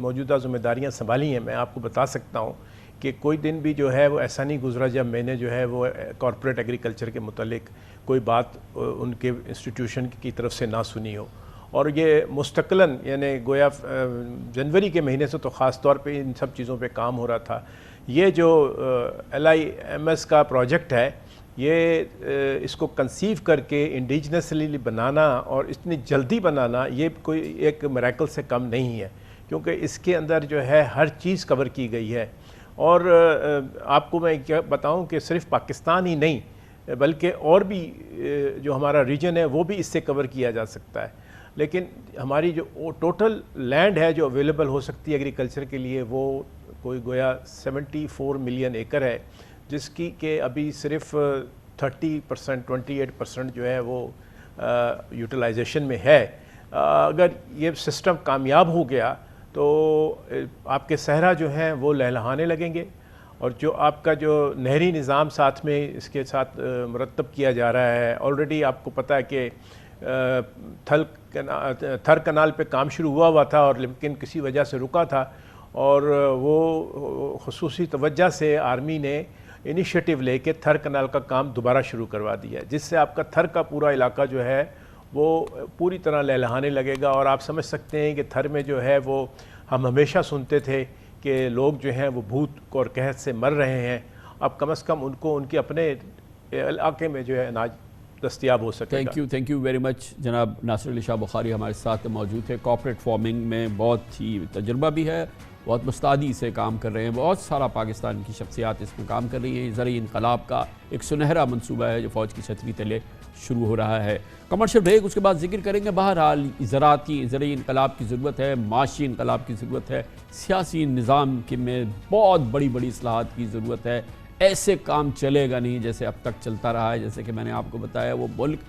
मौजूदा ज़िम्मेदारियाँ संभाली हैं, मैं आपको बता सकता हूँ कि कोई दिन भी जो है वो ऐसा नहीं गुजरा जब मैंने जो है वो कॉर्पोरेट एग्रीकल्चर के मुतालिक कोई बात उनके इंस्टीट्यूशन की तरफ से ना सुनी हो। और ये मुस्तक़िलन, यानी गोया जनवरी के महीने से तो ख़ास तौर पे इन सब चीज़ों पे काम हो रहा था। ये जो LIMS का प्रोजेक्ट है, ये इसको कंसीव करके इंडिजिनसली बनाना और इतनी जल्दी बनाना, ये कोई एक मिरेकल से कम नहीं है, क्योंकि इसके अंदर जो है हर चीज़ कवर की गई है। और आपको मैं क्या बताऊं कि सिर्फ पाकिस्तान ही नहीं बल्कि और भी जो हमारा रीजन है वो भी इससे कवर किया जा सकता है। लेकिन हमारी जो टोटल लैंड है जो अवेलेबल हो सकती है एग्रीकल्चर के लिए, वो कोई गोया 74 मिलियन एकड़ है, जिसकी के अभी सिर्फ 30%, 28% जो है वो यूटिलाइजेशन में है। अगर ये सिस्टम कामयाब हो गया तो आपके सहरा जो हैं वो लहलहाने लगेंगे, और जो आपका जो नहरी निज़ाम साथ में इसके साथ मुरतब किया जा रहा है। ऑलरेडी आपको पता है कि थर कनाल पे काम शुरू हुआ था और लेकिन किसी वजह से रुका था, और वो खुसूसी तवज्जो से आर्मी ने इनिशिएटिव लेके थर कनाल का काम दोबारा शुरू करवा दिया, जिससे आपका थर का पूरा इलाका जो है वो पूरी तरह लहलहाने लगेगा। और आप समझ सकते हैं कि थर में जो है वो हम हमेशा सुनते थे कि लोग जो हैं वो भूत और कहत से मर रहे हैं, अब कम से कम उनको उनके अपने इलाके में जो है अनाज दस्तियाब हो सकेगा। Thank you very much. जनाब नासिर अली शाह बुखारी हमारे साथ मौजूद थे। कॉर्पोरेट फार्मिंग में बहुत ही तजुर्बा भी है, बहुत मुस्तैदी से काम कर रहे हैं, बहुत सारा पाकिस्तान की शख्सियात इसमें काम कर रही है। ज़रिए इनकलाब का एक सुनहरा मनसूबा है जो फ़ौज की छतरी तले शुरू हो रहा है। कमर्शियल ब्रेक, उसके बाद जिक्र करेंगे। बहरहाल ज़रिए इनकलाब की ज़रूरत है, माशी इनकलाब की ज़रूरत है, सियासी निज़ाम के में बहुत बड़ी बड़ी इस्लाहात की ज़रूरत है। ऐसे काम चलेगा नहीं जैसे अब तक चलता रहा है। जैसे कि मैंने आपको बताया, वो मुल्क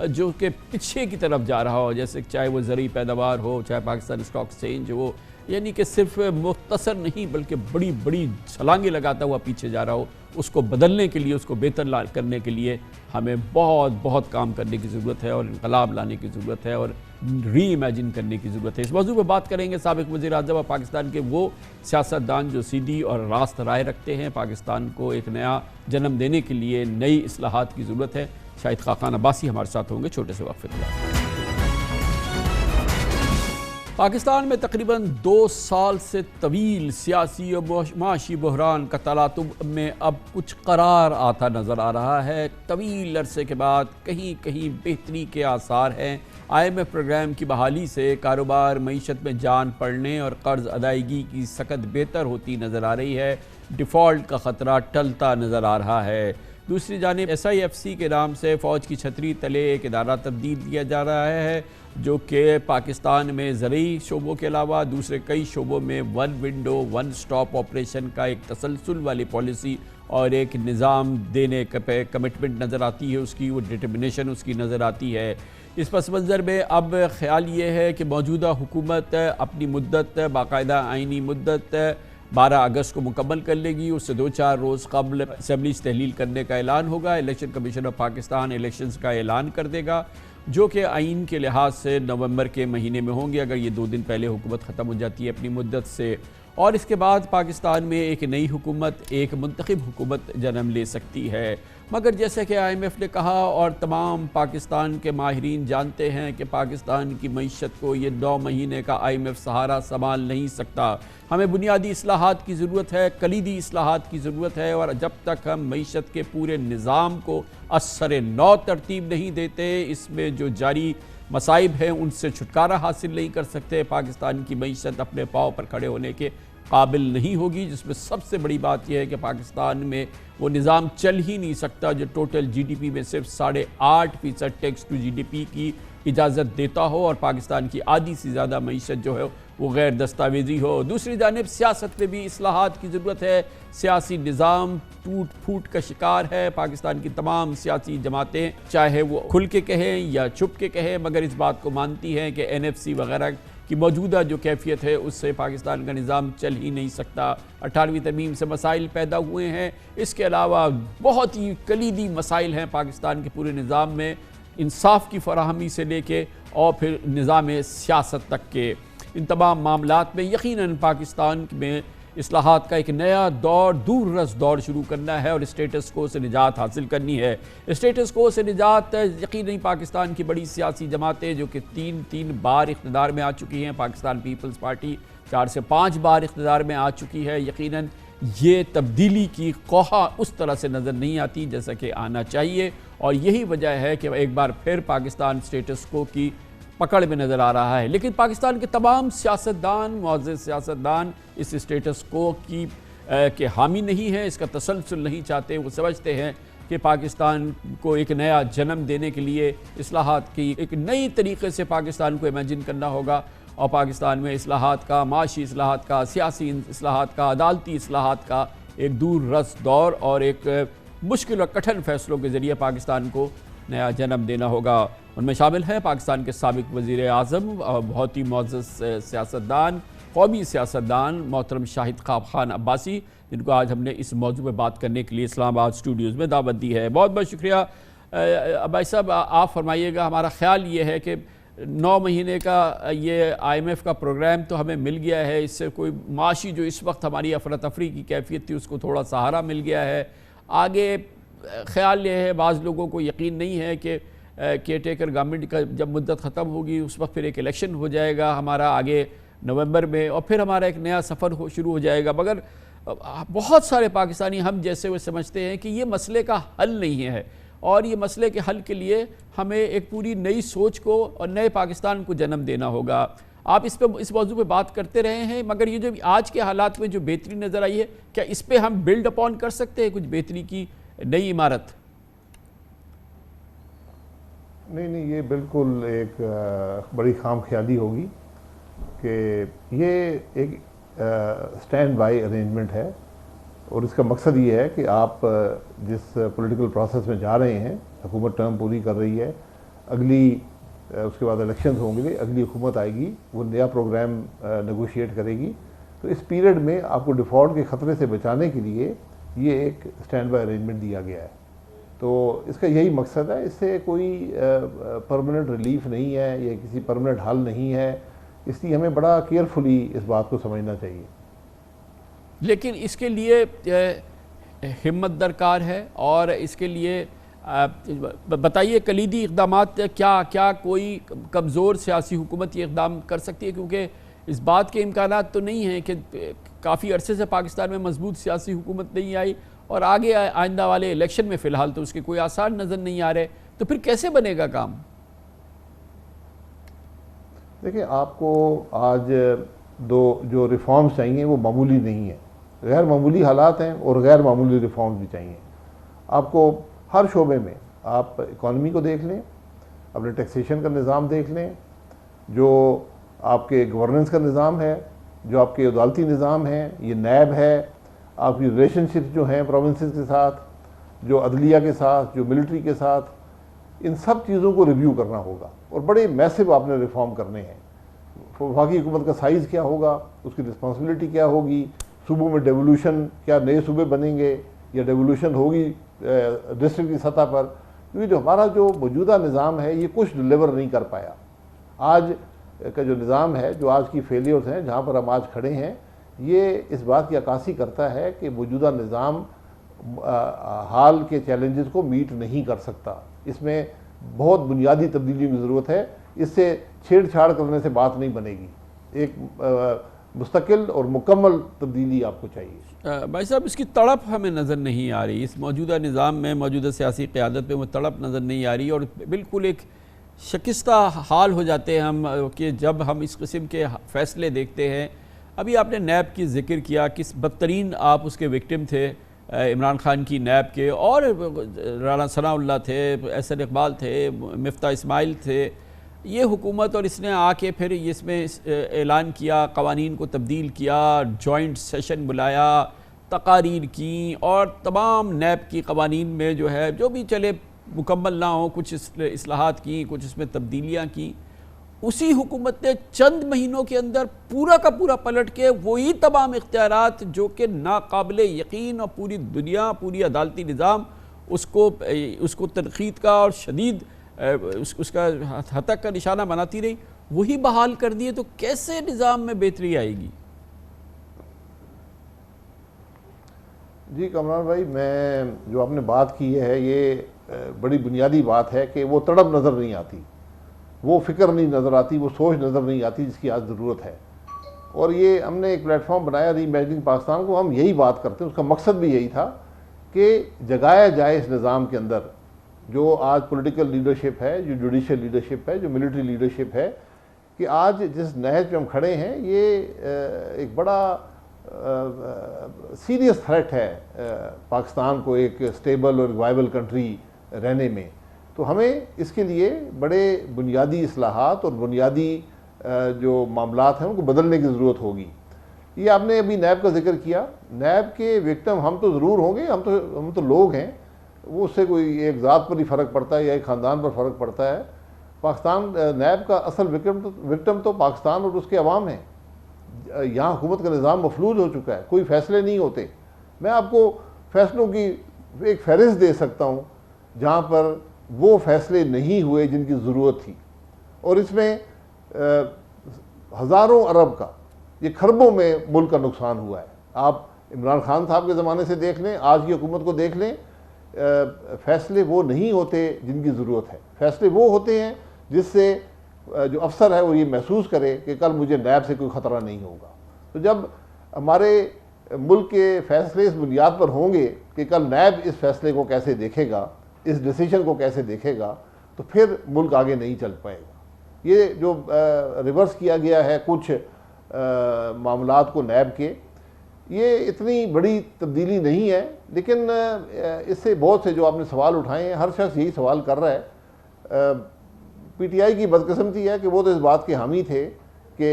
जो कि पीछे की तरफ जा रहा हो, जैसे चाहे वो ज़रूरी पैदावार हो, चाहे पाकिस्तान स्टॉक एक्सचेंज हो, यानी कि सिर्फ मुख्तसर नहीं बल्कि बड़ी बड़ी छलांगे लगाता हुआ पीछे जा रहा हो, उसको बदलने के लिए, उसको बेहतर करने के लिए हमें बहुत काम करने की ज़रूरत है और इनकलाब लाने की ज़रूरत है और री इमेजिन करने की ज़रूरत है। इस मौजू पर बात करेंगे साबिक़ वज़ीर आज़म और पाकिस्तान के वो सियासतदान जो सीधी और रास्त राय रखते हैं। पाकिस्तान को एक नया जन्म देने के लिए नई इस्लाहात की ज़रूरत है। शाहिद खाकान अब्बासी हमारे साथ होंगे छोटे से वक्फे के बाद। पाकिस्तान में तकरीबन 2 साल से तवील सियासी और माशी बहरान का तलातुब में अब कुछ करार आता नज़र आ रहा है। तवील अरसे के बाद कहीं कहीं बेहतरी के आसार हैं। IMF प्रोग्राम की बहाली से कारोबार, मईशत में जान पड़ने और कर्ज अदायगी की सकत बेहतर होती नज़र आ रही है। डिफ़ॉल्ट का ख़तरा टलता नज़र आ रहा है। दूसरी जानिब SIFC के नाम से फ़ौज की छतरी तले एक इदारा तब्दील किया जा रहा है जो कि पाकिस्तान में ज़रूरी शोबों के अलावा दूसरे कई शोबों में one window one stop operation का एक तसलसल वाली पॉलिसी और एक निज़ाम देने पे कमिटमेंट नज़र आती है, उसकी वो डिटर्मिनेशन उसकी नज़र आती है। इस पस मंज़र में अब ख्याल ये है कि मौजूदा हुकूमत अपनी मुद्दत, बाकायदा आइनी मुद्दत 12 अगस्त को मुकम्मल कर लेगी। उससे 2-4 रोज़ कबल असम्बलीज तहलील करने का ऐलान होगा। Election commission of Pakistan elections का ऐलान कर देगा जो कि आइन के लिहाज से नवंबर के महीने में होंगे, अगर ये 2 दिन पहले हुकूमत ख़त्म हो जाती है अपनी मुद्दत से। और इसके बाद पाकिस्तान में एक नई हुकूमत, एक मुंतखब हुकूमत जन्म ले सकती है। मगर जैसे कि IMF ने कहा और तमाम पाकिस्तान के माहिरीन जानते हैं कि पाकिस्तान की मईशत को ये 9 महीने का IMF सहारा संभाल नहीं सकता। हमें बुनियादी इस्लाहात की ज़रूरत है, कलीदी इस्लाहात की ज़रूरत है। और जब तक हम मईशत के पूरे निज़ाम को असर नौ तरतीब नहीं देते, इसमें जो जारी मसाइब हैं उनसे छुटकारा हासिल नहीं कर सकते, पाकिस्तान की मईशत अपने पाँव पर खड़े होने के काबिल नहीं होगी। जिसमें सबसे बड़ी बात यह है कि पाकिस्तान में वो निज़ाम चल ही नहीं सकता जो टोटल GDP में सिर्फ 8.5% टैक्स टू GDP की इजाज़त देता हो और पाकिस्तान की आधी से ज़्यादा मईशत जो है वो गैर दस्तावेजी हो। दूसरी जानिब सियासत में भी इस्लाहात की ज़रूरत है। सियासी निज़ाम टूट फूट का शिकार है। पाकिस्तान की तमाम सियासी जमातें चाहे वो खुल के कहें या छुप के कहें मगर इस बात को मानती हैं कि NFC वगैरह की मौजूदा जो कैफियत है उससे पाकिस्तान का निज़ाम चल ही नहीं सकता। 18वीं तरमीम से मसाइल पैदा हुए हैं। इसके अलावा बहुत ही कलीदी मसाइल हैं पाकिस्तान के पूरे निज़ाम में, इंसाफ की फराहमी से लेके और फिर निज़ाम सियासत तक के। इन तमाम मामलात में यकीनन पाकिस्तान में इस्लाहात का एक नया दौर, दूररस दौर शुरू करना है और स्टेटस को से निजात हासिल करनी है। स्टेटस को से निजात यकीनन पाकिस्तान की बड़ी सियासी जमातें जो कि 3 बार इक़्तिदार में आ चुकी हैं, पाकिस्तान पीपल्स पार्टी 4 से 5 बार इक़्तिदार में आ चुकी है, यकीनन ये तब्दीली की ख्वाह उस तरह से नज़र नहीं आती जैसा कि आना चाहिए। और यही वजह है कि एक बार फिर पाकिस्तान स्टेटस को की पकड़ में नज़र आ रहा है। लेकिन पाकिस्तान के तमाम सियासतदान, मुअज़्ज़ज़ सियासतदान इस स्टेटस को की के हामी नहीं हैं, इसका तसलसल नहीं चाहते। वो समझते हैं कि पाकिस्तान को एक नया जन्म देने के लिए इस्लाहात की एक नई तरीके से पाकिस्तान को इमेजिन करना होगा और पाकिस्तान में इस्लाहात का, माशी इस्लाहात का, सियासी इस्लाहात का, अदालती इस्लाहात का एक दूररस दौर और एक मुश्किल और कठिन फैसलों के ज़रिए पाकिस्तान को नया जन्म देना होगा। उनमें शामिल हैं पाकिस्तान के साबिक़ वज़ीर आज़म और बहुत ही मुअज़्ज़ज़ सियासतदान, कौमी सियासतदान मोहतरम शाहिद खान अब्बासी, जिनको आज हमने इस मौजू पर बात करने के लिए इस्लामाबाद स्टूडियोज़ में दावत दी है। बहुत बहुत शुक्रिया। अब्बासी साहब, आप फरमाइएगा, हमारा ख्याल ये है कि 9 महीने का ये IMF का प्रोग्राम तो हमें मिल गया है, इससे कोई माशी जो इस वक्त हमारी अफरा तफरी की कैफियत थी उसको थोड़ा सहारा मिल गया है। आगे ख्याल ये है, बाज़ लोगों को यकीन नहीं है कि केयर टेकर गवर्नमेंट का जब मुद्दत ख़त्म होगी उस वक्त फिर एक इलेक्शन हो जाएगा हमारा आगे नवंबर में और फिर हमारा एक नया सफ़र शुरू हो जाएगा। मगर बहुत सारे पाकिस्तानी हम जैसे वो समझते हैं कि ये मसले का हल नहीं है और ये मसले के हल के लिए हमें एक पूरी नई सोच को और नए पाकिस्तान को जन्म देना होगा। आप इस मौजू पे बात करते रहे हैं, मगर ये जो आज के हालात में जो बेहतरी नज़र आई है, क्या इस पर हम बिल्ड अपॉन कर सकते हैं कुछ बेहतरी की नई इमारत? नहीं, ये बिल्कुल एक बड़ी खाम ख्याली होगी कि ये एक स्टैंड बाय अरेंजमेंट है, और इसका मकसद ये है कि आप जिस पॉलिटिकल प्रोसेस में जा रहे हैं, हुकूमत टर्म पूरी कर रही है, अगली उसके बाद इलेक्शंस होंगे, अगली हुकूमत आएगी, वो नया प्रोग्राम नेगोशिएट करेगी। तो इस पीरियड में आपको डिफ़ॉल्ट के ख़तरे से बचाने के लिए ये एक स्टैंड बाय अरेंजमेंट दिया गया है। तो इसका यही मकसद है, इससे कोई परमानेंट रिलीफ नहीं है या किसी परमानेंट हल नहीं है, इसलिए हमें बड़ा केयरफुली इस बात को समझना चाहिए। लेकिन इसके लिए हिम्मत दरकार है, और इसके लिए बताइए कलीदी इक़दामात क्या कोई कमज़ोर सियासी हुकूमत ये इक़दाम कर सकती है? क्योंकि इस बात के इम्कानात तो नहीं हैं कि काफ़ी अरसे से पाकिस्तान में मजबूत सियासी हुकूमत नहीं आई, और आगे आइंदा वाले इलेक्शन में फ़िलहाल तो उसके कोई आसार नज़र नहीं आ रहे, तो फिर कैसे बनेगा काम? देखिए, आपको आज जो रिफॉर्म्स चाहिए वो मामूली नहीं है, गैर मामूली हालात हैं, और गैर मामूली रिफॉर्म्स भी चाहिए। आपको हर शोबे में, आप इकॉनमी को देख लें, अपने टैक्सेशन का निज़ाम देख लें, जो आपके गवर्नेंस का निज़ाम है, जो आपके अदालती निज़ाम है, ये नैब है, आपकी रिलेशनशिप जो हैं प्रोविंसेस के साथ, जो अदलिया के साथ, जो मिलिट्री के साथ, इन सब चीज़ों को रिव्यू करना होगा, और बड़े मैसिव आपने रिफॉर्म करने हैं। वफाकी हुकूमत का साइज़ क्या होगा, उसकी रिस्पॉन्सिबिलिटी क्या होगी, सूबों में डेवोल्यूशन, क्या नए सूबे बनेंगे या डेवोल्यूशन होगी डिस्ट्रिक्ट की सतह पर, क्योंकि जो हमारा जो मौजूदा निज़ाम है ये कुछ डिलीवर नहीं कर पाया। आज का जो निज़ाम है, जो आज की फेलियर्स हैं, जहाँ पर हम आज खड़े हैं, ये इस बात की अक्कासी करता है कि मौजूदा निज़ाम हाल के चैलेंजेस को मीट नहीं कर सकता। इसमें बहुत बुनियादी तब्दीली की ज़रूरत है, इससे छेड़छाड़ करने से बात नहीं बनेगी, एक मुस्तकिल और मुकम्मल तब्दीली आपको चाहिए। भाई साहब, इसकी तड़प हमें नज़र नहीं आ रही, इस मौजूदा निज़ाम में, मौजूदा सियासी क़यादत में वो तड़प नज़र नहीं आ रही, और बिल्कुल एक शिकस्ता हाल हो जाते हैं हम कि जब हम इस किस्म के फ़ैसले देखते हैं। अभी आपने नैब की जिक्र किया, किस बदतरीन आप उसके विक्टिम थे, इमरान खान की नैब के, और राना सनाउल्लाह थे, एहसन इकबाल थे, मिफ्ता इस्माइल थे। ये हुकूमत, और इसने आके फिर इसमें ऐलान किया, कवानीन को तब्दील किया, जॉइंट सेशन बुलाया, तकारीर की, और तमाम नैब की कवानीन में जो है जो भी चले मुकम्मल ना हो, कुछ इस्लाहात की, कुछ इसमें तब्दीलियाँ की। उसी हुकूमत ने चंद महीनों के अंदर पूरा का पूरा पलट के वही तमाम इख्तियारात जो कि नाकाबिल यकीन, और पूरी दुनिया, पूरी अदालती निज़ाम उसको तनक़ीद का और शदीद उसका हतक का निशाना बनाती रही, वही बहाल कर दिए। तो कैसे निज़ाम में बेहतरी आएगी? जी कमरान भाई, मैं जो आपने बात की है ये बड़ी बुनियादी बात है कि वो तड़प नज़र नहीं आती, वो फ़िक्र नहीं नज़र आती, वो सोच नज़र नहीं आती जिसकी आज ज़रूरत है। और ये हमने एक प्लेटफॉर्म बनाया रीइमेजिनिंग पाकिस्तान को, हम यही बात करते हैं, उसका मकसद भी यही था कि जगाया जाए इस निज़ाम के अंदर जो आज पॉलिटिकल लीडरशिप है, जो जुडिशल लीडरशिप है, जो मिलिट्री लीडरशिप है, कि आज जिस नहज पे हम खड़े हैं ये एक बड़ा सीरियस थ्रेट है पाकिस्तान को एक स्टेबल और वाइबल कंट्री रहने में। तो हमें इसके लिए बड़े बुनियादी इस्लाहात और बुनियादी जो मामलात हैं उनको बदलने की ज़रूरत होगी। ये आपने अभी नैब का जिक्र किया, नैब के विक्टिम हम तो ज़रूर होंगे, हम तो लोग हैं, वो उससे कोई एक ज़ात पर ही फ़र्क पड़ता है या एक ख़ानदान पर फ़र्क पड़ता है। पाकिस्तान नैब का असल विक्टिम तो पाकिस्तान और उसके अवाम हैं। यहाँ हुकूमत का निज़ाम मफलूज हो चुका है, कोई फ़ैसले नहीं होते। मैं आपको फ़ैसलों की एक फहरिस्त दे सकता हूँ जहाँ पर वो फ़ैसले नहीं हुए जिनकी ज़रूरत थी, और इसमें हज़ारों अरब का, ये खरबों में मुल्क का नुकसान हुआ है। आप इमरान खान साहब के ज़माने से देख लें, आज की हुकूमत को देख लें, फ़ैसले वो नहीं होते जिनकी ज़रूरत है। फ़ैसले वो होते हैं जिससे जो अफसर है वो ये महसूस करे कि कल मुझे नैब से कोई ख़तरा नहीं होगा। तो जब हमारे मुल्क के फ़ैसले इस बुनियाद पर होंगे कि कल नैब इस फ़ैसले को कैसे देखेगा, इस डिसीजन को कैसे देखेगा, तो फिर मुल्क आगे नहीं चल पाएगा। ये जो रिवर्स किया गया है कुछ मामलात को नैब के, ये इतनी बड़ी तब्दीली नहीं है, लेकिन इससे बहुत से जो आपने सवाल उठाए हैं, हर शख्स यही सवाल कर रहा है। पीटीआई की बदकिस्मती है कि वो तो इस बात के हामी थे कि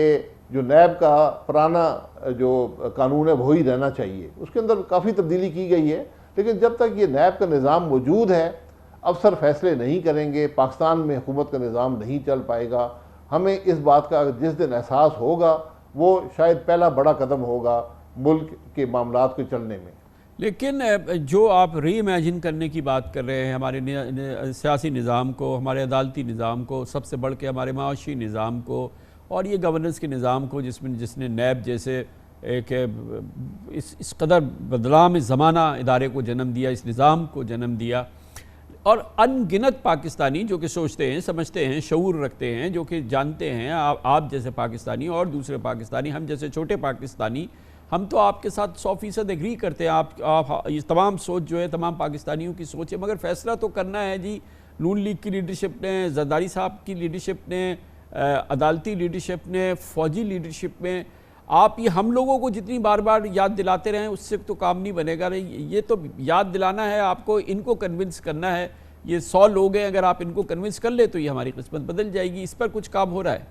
जो नैब का पुराना जो कानून है वही रहना चाहिए, उसके अंदर काफ़ी तब्दीली की गई है, लेकिन जब तक ये नैब का निज़ाम मौजूद है, अफसर फैसले नहीं करेंगे, पाकिस्तान में हुकूमत का निज़ाम नहीं चल पाएगा। हमें इस बात का जिस दिन एहसास होगा वो शायद पहला बड़ा कदम होगा मुल्क के मामलात को चलने में। लेकिन जो आप री इमेजिन करने की बात कर रहे हैं, हमारे सियासी निज़ाम को, हमारे अदालती निज़ाम को, सबसे बढ़ के हमारे माशी निज़ाम को और ये गवर्नेंस के निज़ाम को, जिसने नैब जैसे एक इस कदर बदलाम ज़माना इदारे को जन्म दिया, इस निज़ाम को जन्म दिया, और अनगिनत पाकिस्तानी जो कि सोचते हैं, समझते हैं, शऊर रखते हैं, जो कि जानते हैं, आप जैसे पाकिस्तानी और दूसरे पाकिस्तानी, हम जैसे छोटे पाकिस्तानी, हम तो आपके साथ 100% एग्री करते हैं। आप ये तमाम सोच जो है तमाम पाकिस्तानियों की सोच है, मगर फैसला तो करना है जी नून लीग की लीडरशिप ने, जरदारी साहब की लीडरशिप ने, अदालती लीडरशिप ने, फ़ौजी लीडरशिप में। आप ये हम लोगों को जितनी बार बार याद दिलाते रहें उससे तो काम नहीं बनेगा। ये तो याद दिलाना है आपको, इनको कन्विंस करना है। ये 100 लोग हैं, अगर आप इनको कन्विंस कर ले तो ये हमारी किस्मत बदल जाएगी। इस पर कुछ काम हो रहा है?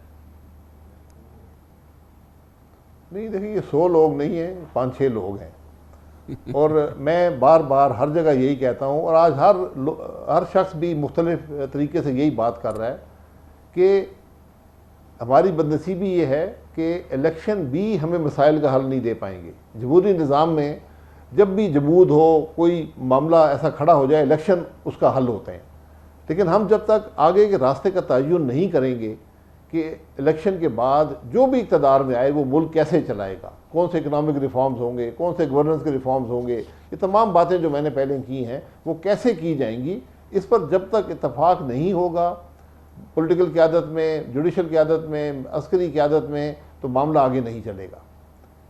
नहीं, देखिए, ये 100 लोग नहीं हैं, 5-6 लोग हैं। और मैं बार बार हर जगह यही कहता हूँ, और आज हर शख्स भी मुख्तलिफ तरीके से यही बात कर रहा है कि हमारी बदनसीबी ये है कि इलेक्शन भी हमें मसाइल का हल नहीं दे पाएंगे। जमहूरी निज़ाम में जब भी जमूद हो, कोई मामला ऐसा खड़ा हो जाए, इलेक्शन उसका हल होते हैं। लेकिन हम जब तक आगे के रास्ते का तयन नहीं करेंगे कि इलेक्शन के बाद जो भी इक़्तिदार में आए वो मुल्क कैसे चलाएगा, कौन से इकनॉमिक रिफॉर्म्स होंगे, कौन से गवर्नेंस के रिफॉर्म्स होंगे, ये तमाम बातें जो मैंने पहले की हैं वो कैसे की जाएंगी, इस पर जब तक इत्तफाक नहीं होगा पॉलिटिकल क़यादत में, जुडिशल क़यादत में, अस्करी क़यादत में, तो मामला आगे नहीं चलेगा।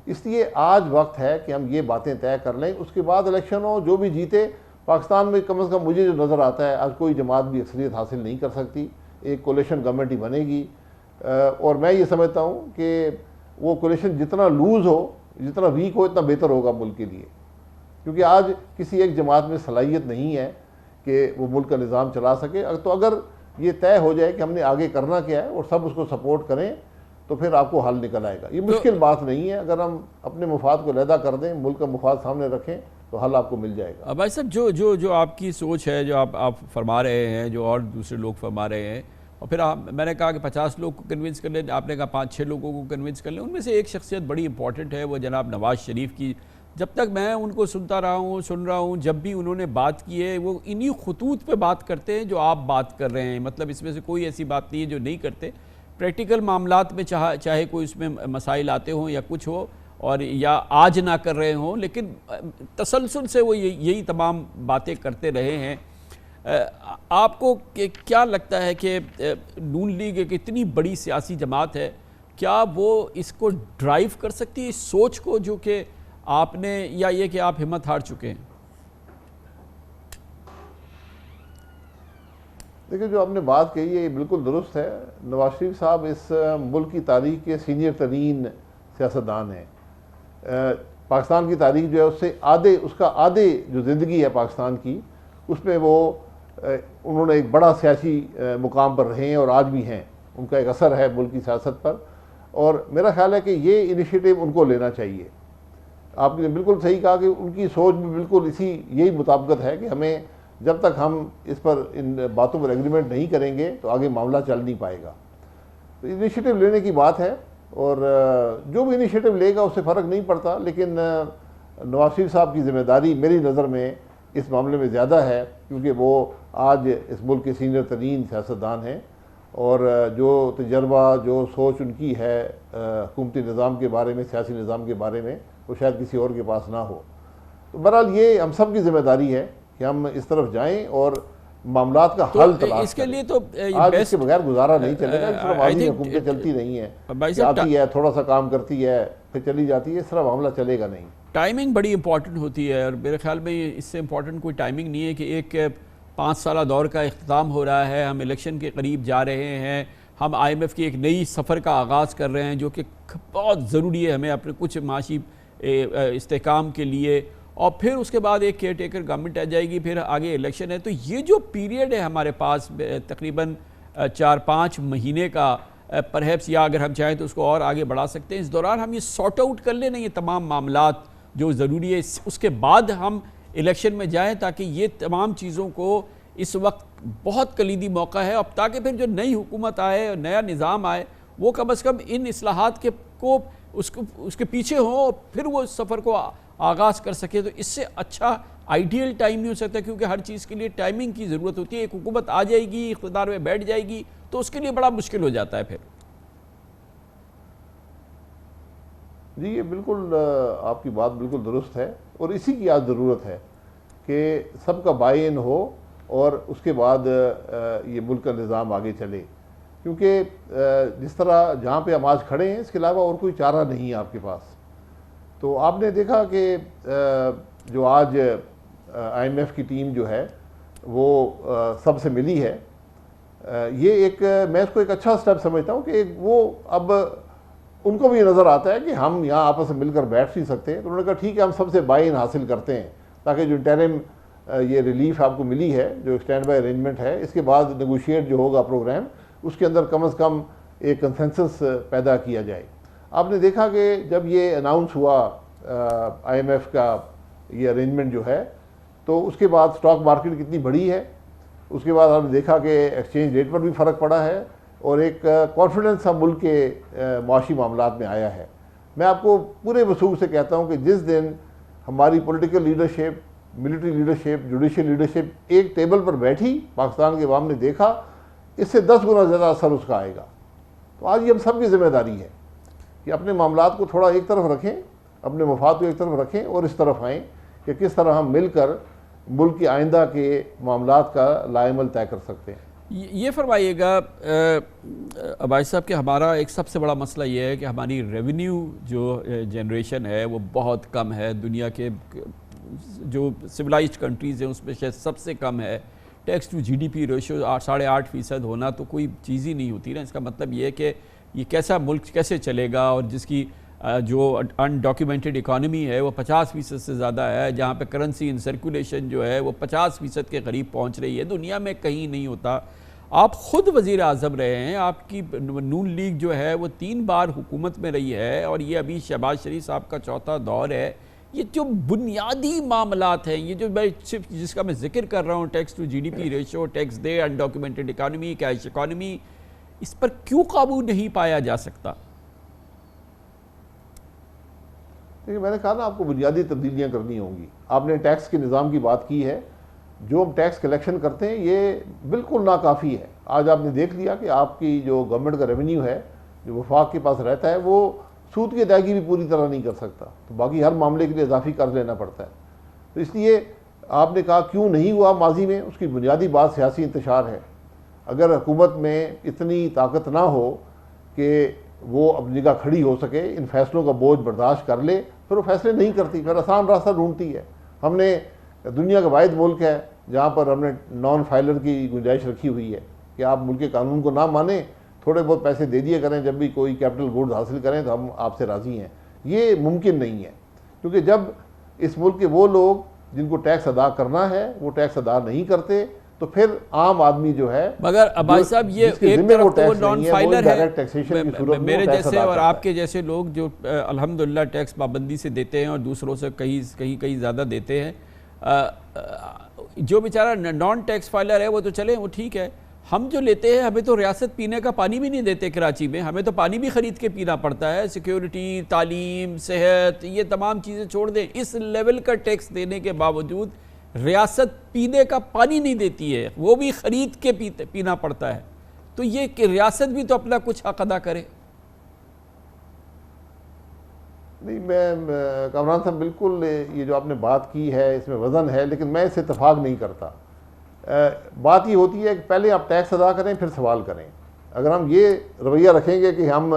इसलिए आज वक्त है कि हम ये बातें तय कर लें, उसके बाद इलेक्शन हो, जो भी जीते। पाकिस्तान में कम से कम मुझे जो नज़र आता है, आज कोई जमात भी अक्सरियत हासिल नहीं कर सकती, एक कोलिशन गवर्नमेंट ही बनेगी। और मैं ये समझता हूँ कि वो कोलिशन जितना लूज़ हो, जितना वीक हो, इतना बेहतर होगा मुल्क के लिए, क्योंकि आज किसी एक जमात में सलाहियत नहीं है कि वो मुल्क का निज़ाम चला सके। तो अगर ये तय हो जाए कि हमने आगे करना क्या है और सब उसको सपोर्ट करें, तो फिर आपको हल निकल आएगा। ये मुश्किल बात नहीं है, अगर हम अपने मुफाद को लहदा कर दें, मुल्क का मुफाद सामने रखें, तो हल आपको मिल जाएगा। भाई साहब, जो आपकी सोच है, जो आप फरमा रहे हैं, जो और दूसरे लोग फरमा रहे हैं, और फिर मैंने कहा कि 50 लोग को कन्विंस कर लें, आपने कहा 5-6 लोगों को कन्विंस कर लें। उनमें से एक शख्सियत बड़ी इंपॉर्टेंट है, वो जनाब नवाज़ शरीफ की। जब तक मैं उनको सुनता रहा हूँ, सुन रहा हूँ, जब भी उन्होंने बात की है, वो इन्हीं खतूत पे बात करते हैं जो आप बात कर रहे हैं। मतलब इसमें से कोई ऐसी बात नहीं है जो नहीं करते। प्रैक्टिकल मामलात में चाहे कोई उसमें मसाइल आते हों या कुछ हो, और या आज ना कर रहे हों, लेकिन तसलसल से वो यही तमाम बातें करते रहे हैं। आपको क्या लगता है कि नून लीग एक इतनी बड़ी सियासी जमात है, क्या वो इसको ड्राइव कर सकती है, इस सोच को जो कि आपने, या ये कि आप हिम्मत हार चुके हैं? देखिए, जो आपने बात कही है ये बिल्कुल दुरुस्त है। नवाज शरीफ साहब इस मुल्क की तारीख के सीनियर तरीन सियासतदान हैं। पाकिस्तान की तारीख जो है उसका आधे जो ज़िंदगी है पाकिस्तान की, उसमें वो उन्होंने एक बड़ा सियासी मुकाम पर रहे हैं और आज भी हैं। उनका एक असर है मुल्क की सियासत पर, और मेरा ख्याल है कि ये इनिशिएटिव उनको लेना चाहिए। आपने बिल्कुल सही कहा कि उनकी सोच भी बिल्कुल यही मुताबिकत है कि हमें, जब तक हम इस पर, इन बातों पर एग्रीमेंट नहीं करेंगे, तो आगे मामला चल नहीं पाएगा। तो इनिशिएटिव लेने की बात है, और जो भी इनिशिएटिव लेगा उससे फ़र्क नहीं पड़ता। लेकिन नवाज शरीफ साहब की ज़िम्मेदारी मेरी नज़र में इस मामले में ज़्यादा है, क्योंकि वो आज इस मुल्क के सीनियर तरीन सियासतदान हैं, और जो तजर्बा, जो सोच उनकी है हुकूमती निज़ाम के बारे में, सियासी निज़ाम के बारे में, वो शायद किसी और के पास ना हो। तो बहरहाल ये हम सब की जिम्मेदारी है कि हम इस तरफ जाएं और मामलात का हल तलाश इसके करें। लिए तो आज इसके बगैर गुजारा नहीं चलेगा। इस तरह माजी हुकूमतें चलती नहीं है, आती है, थोड़ा सा काम करती है, फिर चली जाती है, इस तरह मामला चलेगा नहीं। टाइमिंग बड़ी इंपॉर्टेंट होती है, और मेरे ख्याल में इससे इंपॉर्टेंट कोई टाइमिंग नहीं है कि एक 5 साला दौर का इख्तिताम हो रहा है, हम इलेक्शन के करीब जा रहे हैं, हम IMF की एक नई सफ़र का आगाज़ कर रहे हैं जो कि बहुत ज़रूरी है हमें अपने कुछ माशी इस्तेहकाम के लिए, और फिर उसके बाद एक केयर टेकर गवर्नमेंट आ जाएगी, फिर आगे इलेक्शन है। तो ये जो पीरियड है हमारे पास तकरीबन 4-5 महीने का, परहैप्स, या अगर हम चाहें तो उसको और आगे बढ़ा सकते हैं, इस दौरान हम ये सॉर्ट आउट कर लेना ये तमाम मामलात जो ज़रूरी है, उसके बाद हम इलेक्शन में जाएं, ताकि ये तमाम चीज़ों को इस वक्त बहुत कलीदी मौका है, अब ताकि फिर जो नई हुकूमत आए और नया निज़ाम आए वो कम अज़ कम इन इस्लाहात के को उसके पीछे हो और फिर वो सफ़र को आगाज़ कर सके। तो इससे अच्छा आइडियल टाइम नहीं हो सकता, क्योंकि हर चीज़ के लिए टाइमिंग की ज़रूरत होती है। एक हुकूमत आ जाएगी, इक़्तिदार में बैठ जाएगी, तो उसके लिए बड़ा मुश्किल हो जाता है फिर। जी, ये बिल्कुल आपकी बात बिल्कुल दुरुस्त है, और इसी की आज ज़रूरत है कि सबका बाय इन हो और उसके बाद ये मुल्क का निज़ाम आगे चले, क्योंकि जिस तरह जहाँ पे हम आज खड़े हैं इसके अलावा और कोई चारा नहीं है आपके पास। तो आपने देखा कि जो आज IMF की टीम जो है वो सबसे मिली है, ये एक, मैं इसको एक अच्छा स्टेप समझता हूँ कि वो अब उनको भी नज़र आता है कि हम यहाँ आपस में मिलकर बैठ नहीं सकते, तो उन्होंने कहा ठीक है हम सबसे बाय इन हासिल करते हैं, ताकि जो इंटरिम ये रिलीफ आपको मिली है, जो स्टैंड बाय अरेंजमेंट है, इसके बाद नेगोशिएट जो होगा प्रोग्राम, उसके अंदर कम से कम एक कंसेंसस पैदा किया जाए। आपने देखा कि जब ये अनाउंस हुआ IMF का ये अरेंजमेंट जो है, तो उसके बाद स्टॉक मार्केट कितनी बड़ी है, उसके बाद हमने देखा कि एक्सचेंज रेट पर भी फ़र्क पड़ा है, और एक कॉन्फिडेंस सा मुल्क के माशी मामलात में आया है। मैं आपको पूरे वसूख से कहता हूँ कि जिस दिन हमारी political leadership, military leadership, judicial leadership एक टेबल पर बैठी, पाकिस्तान के अवाम ने देखा, इससे 10 गुना ज़्यादा असर उसका आएगा। तो आज ये हम सब की जिम्मेदारी है कि अपने मामलात को थोड़ा एक तरफ रखें, अपने मफाद को एक तरफ रखें, और इस तरफ आएँ कि किस तरह हम मिलकर मुल्क के आइंदा के मामलात का लाएमल तय कर सकते हैं। ये फरमाइएगा अबाई साहब कि हमारा एक सबसे बड़ा मसला ये है कि हमारी रेवेन्यू जो जनरेशन है वो बहुत कम है, दुनिया के जो सिविलाइज्ड कंट्रीज़ हैं उसमें शायद सबसे कम है। टैक्स टू GDP रेशो 8.5% होना तो कोई चीज़ ही नहीं होती ना। इसका मतलब ये है कि ये कैसा मुल्क कैसे चलेगा, और जिसकी जो अनडॉक्यूमेंटेड इकानमी है वो 50% से ज़्यादा है, जहाँ पे करेंसी इन सर्कुलेशन जो है वो 50% के करीब पहुँच रही है, दुनिया में कहीं नहीं होता। आप ख़ुद वज़ीर आज़म रहे हैं, आपकी नून लीग जो है वो 3 बार हुकूमत में रही है, और ये अभी शहबाज शरीफ साहब का 4था दौर है। ये जो बुनियादी मामलात हैं, ये जो मैं सिर्फ जिसका मैं जिक्र कर रहा हूँ, tax to GDP ratio, tax दे, अनडॉक्यूमेंटेड इकानमी, कैश इकानमी, इस पर क्यों काबू नहीं पाया जा सकता? देखिए, मैंने कहा ना आपको बुनियादी तब्दीलियाँ करनी होंगी। आपने टैक्स के निज़ाम की बात की है, जो हम टैक्स कलेक्शन करते हैं ये बिल्कुल नाकाफ़ी है। आज आपने देख लिया कि आपकी जो गवर्नमेंट का रेवेन्यू है, जो वफाक के पास रहता है, वो सूद की अदायगी भी पूरी तरह नहीं कर सकता, तो बाकी हर मामले के लिए इजाफी कर्ज लेना पड़ता है। तो इसलिए आपने कहा क्यों नहीं हुआ माजी में, उसकी बुनियादी बात सियासी इंतशार है। अगर हुकूमत में इतनी ताकत ना हो कि वो अपनी जगह खड़ी हो सके, इन फैसलों का बोझ बर्दाश्त कर ले, फिर वो फैसले नहीं करती, फिर आसान रास्ता ढूंढती है। हमने दुनिया का वाहिद मुल्क है जहाँ पर हमने नॉन फाइलर की गुंजाइश रखी हुई है कि आप मुल्क के कानून को ना माने, थोड़े बहुत पैसे दे दिए करें, जब भी कोई कैपिटल गुड्स हासिल करें तो हम आपसे राज़ी हैं। ये मुमकिन नहीं है, क्योंकि जब इस मुल्क के वो लोग जिनको टैक्स अदा करना है वो टैक्स अदा नहीं करते, तो फिर आम आदमी जो है, मगर अबाई साहब ये एक तरफ तो वो नॉन फाइलर है, मेरे जैसे और आपके जैसे लोग जो अल्हम्दुलिल्लाह टैक्स पाबंदी से देते हैं और दूसरों से कहीं ज़्यादा देते हैं, जो बेचारा नॉन टैक्स फाइलर है वो तो चले, वो ठीक है। हम जो लेते हैं, हमें तो रियासत पीने का पानी भी नहीं देते कराची में, हमें तो पानी भी ख़रीद के पीना पड़ता है। सिक्योरिटी, तालीम, सेहत, ये तमाम चीज़ें छोड़ दें, इस लेवल का टैक्स देने के बावजूद रियासत पीने का पानी नहीं देती है, वो भी ख़रीद के पीना पड़ता है। तो ये कि रियासत भी तो अपना कुछ हक़ अदा करे। नहीं, मैं कामरान साहब बिल्कुल ये जो आपने बात की है इसमें वज़न है, लेकिन मैं इससे इत्तेफाक नहीं करता। बात ये होती है कि पहले आप टैक्स अदा करें फिर सवाल करें। अगर हम ये रवैया रखेंगे कि हम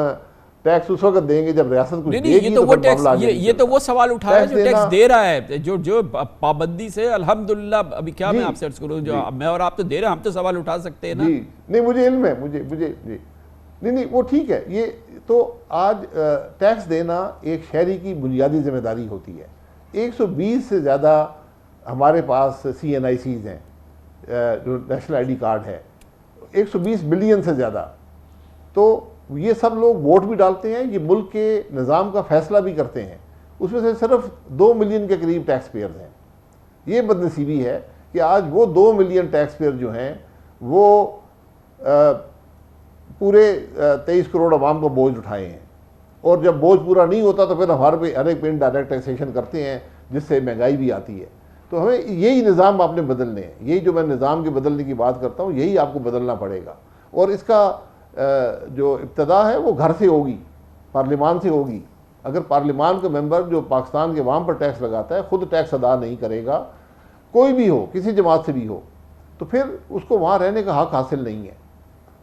टैक्स उस वक्त देंगे जब रियासत कुछ नहीं देगी, ये तो तो वो फिर टैक्स मामला आगे नहीं ये तो चलता। वो सवाल उठाया टैक्स जो टैक्स देना- दे रहा है, जो पाबंदी से अल्हम्दुलिल्लाह अभी क्या मैं जी, आपसे अर्ज करूं, जो जी। मैं और आप तो दे रहे हैं, हम तो सवाल उठा सकते हैं ना। जी नहीं, मुझे इल्म है, मुझे मुझे जी नहीं वो ठीक है। ये तो आज टैक्स देना एक शहरी की बुनियादी जिम्मेदारी होती है। 120 से ज़्यादा हमारे पास CNICs हैं, जो नेशनल ID कार्ड है, 120 मिलियन से ज़्यादा। तो ये सब लोग वोट भी डालते हैं, ये मुल्क के निज़ाम का फैसला भी करते हैं। उसमें से सिर्फ 2 मिलियन के करीब टैक्स पेयर्स हैं। ये बदनसीबी है कि आज वो 2 मिलियन टैक्स पेयर जो हैं वो पूरे 23 करोड़ अवाम को बोझ उठाए हैं, और जब बोझ पूरा नहीं होता तो फिर हमारे पे हर एक पे इनडायरेक्ट टैक्सेशन करते हैं, जिससे महंगाई भी आती है। तो हमें यही निज़ाम आपने बदलने हैं, यही जो मैं निज़ाम के बदलने की बात करता हूँ, यही आपको बदलना पड़ेगा। और इसका जो इब्तदा है वो घर से होगी, पार्लिमान से होगी। अगर पार्लिमान का मेंबर जो पाकिस्तान के अवाम पर टैक्स लगाता है खुद टैक्स अदा नहीं करेगा, कोई भी हो, किसी जमात से भी हो, तो फिर उसको वहाँ रहने का हक हासिल नहीं है।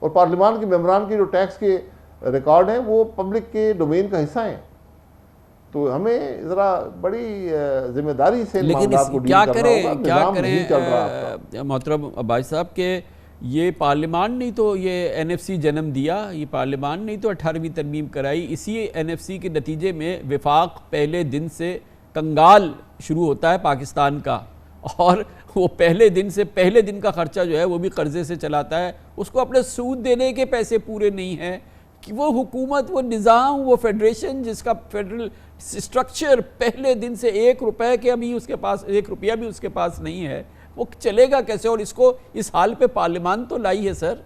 और पार्लिमान के मेंबरान के जो टैक्स के रिकॉर्ड हैं वो पब्लिक के डोमेन का हिस्सा हैं। तो हमें ज़रा बड़ी जिम्मेदारी से लेकिन मामलात को डील क्या करना करें होगा। क्या निज़ाम नहीं चल रहा आपका। करें मोहतरम अब्बास साहब के ये पार्लियामान ने तो ये NFC जन्म दिया, ये पार्लियामान ने तो 18वीं तरमीम कराई। इसी NFC के नतीजे में विफाक पहले दिन से कंगाल शुरू होता है पाकिस्तान का, और वो पहले दिन का खर्चा जो है वो भी कर्जे से चलाता है। उसको अपने सूद देने के पैसे पूरे नहीं हैं कि वो हुकूमत, वो निज़ाम, वो फेडरेशन जिसका फेडरल स्ट्रक्चर पहले दिन से 1 रुपए के अभी उसके पास 1 रुपया भी उसके पास नहीं है, वो चलेगा कैसे? और इसको इस हाल पे पार्लियामान तो लाई है सर।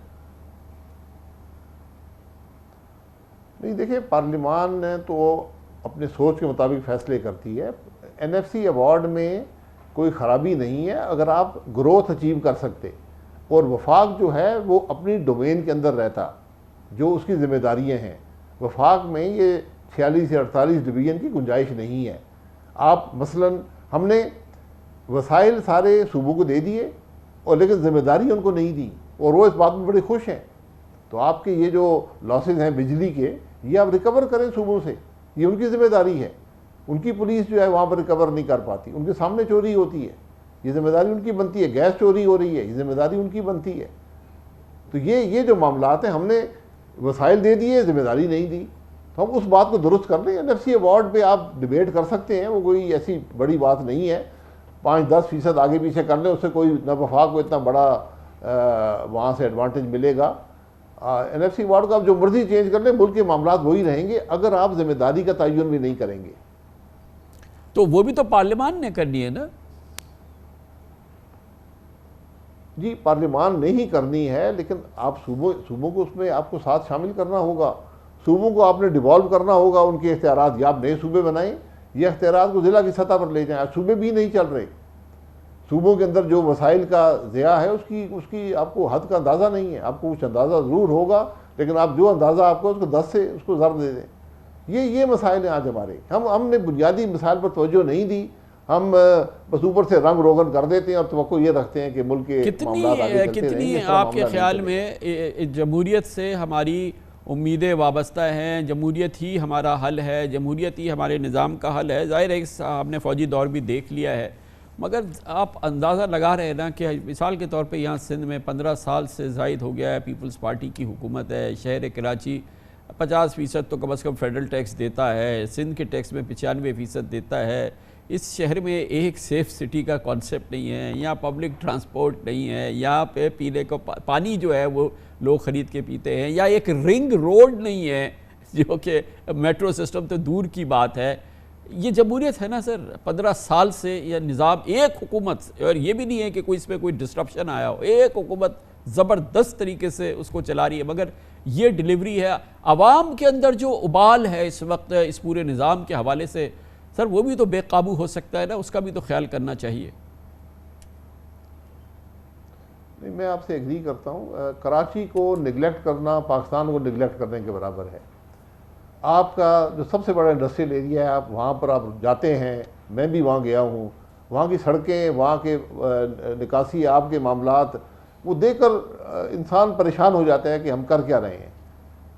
नहीं देखिए, पार्लियामान ने तो अपने सोच के मुताबिक फैसले करती है। NFC अवार्ड में कोई ख़राबी नहीं है अगर आप ग्रोथ अचीव कर सकते, और वफाक जो है वो अपनी डोमेन के अंदर रहता, जो उसकी जिम्मेदारियां हैं। वफाक में ये 46 या 48 डिवीज़न की गुंजाइश नहीं है। आप मसलन हमने वसाइल सारे सूबों को दे दिए, और लेकिन जिम्मेदारी उनको नहीं दी, और वो इस बात में बड़े खुश हैं। तो आपके ये जो लॉसेज हैं बिजली के, ये आप रिकवर करें सूबों से, ये उनकी जिम्मेदारी है। उनकी पुलिस जो है वहाँ पर रिकवर नहीं कर पाती, उनके सामने चोरी होती है, ये जिम्मेदारी उनकी बनती है। गैस चोरी हो रही है, ये जिम्मेदारी उनकी बनती है। तो ये जो मामलात हैं, हमने वसाइल दे दिए, जिम्मेदारी नहीं दी, तो हम उस बात को दुरुस्त कर लें। NFC अवार्ड पे आप डिबेट कर सकते हैं, वो कोई ऐसी बड़ी बात नहीं है। 5-10% आगे पीछे कर लें, उससे कोई न वफाक को इतना बड़ा वहाँ से एडवांटेज मिलेगा। NFC अवार्ड को आप जो मर्जी चेंज कर लें, मुल्क के मामलात वही रहेंगे अगर आप जिम्मेदारी का तयन भी नहीं करेंगे। तो वो भी तो पार्लियामान ने करनी है ना जी, पार्लियामान ने ही करनी है, लेकिन आप सूबों को उसमें आपको साथ शामिल करना होगा। सूबों को आपने डिवॉल्व करना होगा उनके इख्तियारात, या आप नए सूबे बनाएं या इख्तियारात को ज़िला की सतह पर ले जाएं। आज सूबे भी नहीं चल रहे, सूबों के अंदर जो वसाइल का ज़िया है उसकी आपको हद का अंदाज़ा नहीं है। आपको कुछ अंदाज़ा ज़रूर होगा, लेकिन आप जो अंदाज़ा आपको उसको 10 से उसको ज़र्ब दे दें। ये मसाइल हैं आज हमारे। हमने बुनियादी मसाइल पर तवज्जो नहीं दी, हम बस ऊपर से रंग रोगन कर देते हैं और तवक्को ये रखते हैं कि मुल्क के मामलात आगे चलते कितनी रहेंगे। इस तरह आपके मामला ख्याल नहीं में जमहूरियत से हमारी उम्मीदें वाबस्ता हैं? जमहूरियत ही हमारा हल है, जमहूरियत ही हमारे निज़ाम का हल है। ज़ाहिर है हमने फ़ौजी दौर भी देख लिया है, मगर आप अंदाज़ा लगा रहे हैं ना कि मिसाल के तौर पे यहाँ सिंध में 15 साल से ज़ायद हो गया है पीपल्स पार्टी की हुकूमत है। शहर कराची 50% तो कम अज़ कम फेडरल टैक्स देता है, सिंध के टैक्स में 95% देता है। इस शहर में एक सेफ़ सिटी का कॉन्सेप्ट नहीं है, यहाँ पब्लिक ट्रांसपोर्ट नहीं है, यहाँ पे पीने को पानी जो है वो लोग ख़रीद के पीते हैं, या एक रिंग रोड नहीं है, जो कि मेट्रो सिस्टम तो दूर की बात है। ये जमहूरियत है ना सर? 15 साल से यह निज़ाम, एक हुकूमत, और ये भी नहीं है कि कोई इसमें कोई डिस्ट्रप्शन आया हो, एक हुकूमत ज़बरदस्त तरीके से उसको चला रही है, मगर ये डिलीवरी है। आवाम के अंदर जो उबाल है इस वक्त इस पूरे निज़ाम के हवाले से, सर वो भी तो बेकाबू हो सकता है ना, उसका भी तो ख्याल करना चाहिए। नहीं, मैं आपसे एग्री करता हूँ। कराची को निगलेक्ट करना पाकिस्तान को निगलेक्ट करने के बराबर है। आपका जो सबसे बड़ा इंडस्ट्रियल एरिया है, आप वहाँ पर आप जाते हैं, मैं भी वहाँ गया हूँ, वहाँ की सड़कें, वहाँ के निकासी, आपके मामलात वो देखकर इंसान परेशान हो जाता है कि हम कर क्या रहे हैं।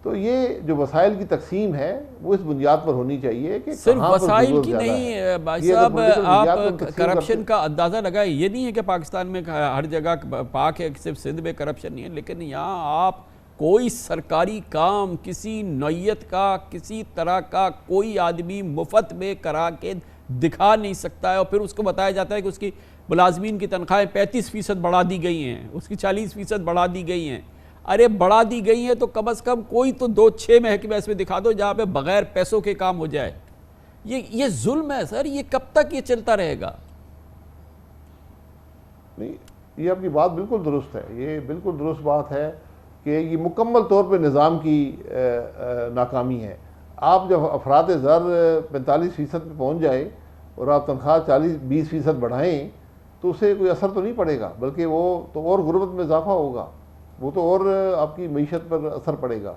तो ये जो वसाइल की तकसीम है वो इस बुनियाद पर होनी चाहिए कि सिर्फ कहाँ पर वसाइल ज़रूरत की ज़्यादा नहीं है। भाई ये अगर साहब, political बुनियाद पर आप तकसीम करप्शन करते- का अंदाज़ा लगाए। ये नहीं है कि पाकिस्तान में हर जगह पाक है, सिर्फ सिंध में करप्शन नहीं है, लेकिन यहाँ आप कोई सरकारी काम किसी नौयत का, किसी तरह का कोई आदमी मुफ्त में करा के दिखा नहीं सकता है, और फिर उसको बताया जाता है कि उसकी मुलाजमीन की तनख्वाहें 35% बढ़ा दी गई हैं, उसकी 40% बढ़ा दी गई हैं। अरे बढ़ा दी गई हैं तो कम से कम कोई तो 2-6 महकमे इसमें दिखा दो जहाँ पे बगैर पैसों के काम हो जाए। ये जुल्म है सर, ये कब तक ये चलता रहेगा? नहीं, ये आपकी बात बिल्कुल दुरुस्त है, ये बिल्कुल दुरुस्त बात है कि ये मुकम्मल तौर पे निज़ाम की नाकामी है। आप जब अफराद ज़र 45% पे पहुँच जाए और आप तनख्वाह 40-20% बढ़ाएँ तो उससे कोई असर तो नहीं पड़ेगा, बल्कि वो तो और गुर्बत में इजाफा होगा, वो तो और आपकी मईशत पर असर पड़ेगा।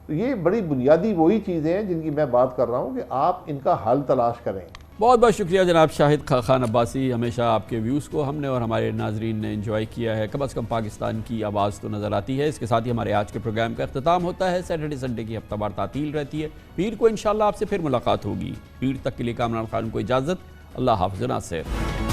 तो ये बड़ी बुनियादी वही चीज़ें हैं जिनकी मैं बात कर रहा हूँ कि आप इनका हल तलाश करें। बहुत बहुत शुक्रिया जनाब शाहिद खान अब्बासी। हमेशा आपके व्यूज़ को हमने और हमारे नाजरीन ने एंजॉय किया है। कम अज़ कम पाकिस्तान की आवाज़ तो नज़र आती है। इसके साथ ही हमारे आज के प्रोग्राम का अख्ताम होता है। सैटरडे संडे की हफ्तावार तातील रहती है। पीर को इंशाल्लाह आपसे फिर मुलाकात होगी। पीर तक के लिए कामरान खान को इजाज़त। अल्लाह हाफ़िज़ नासिर।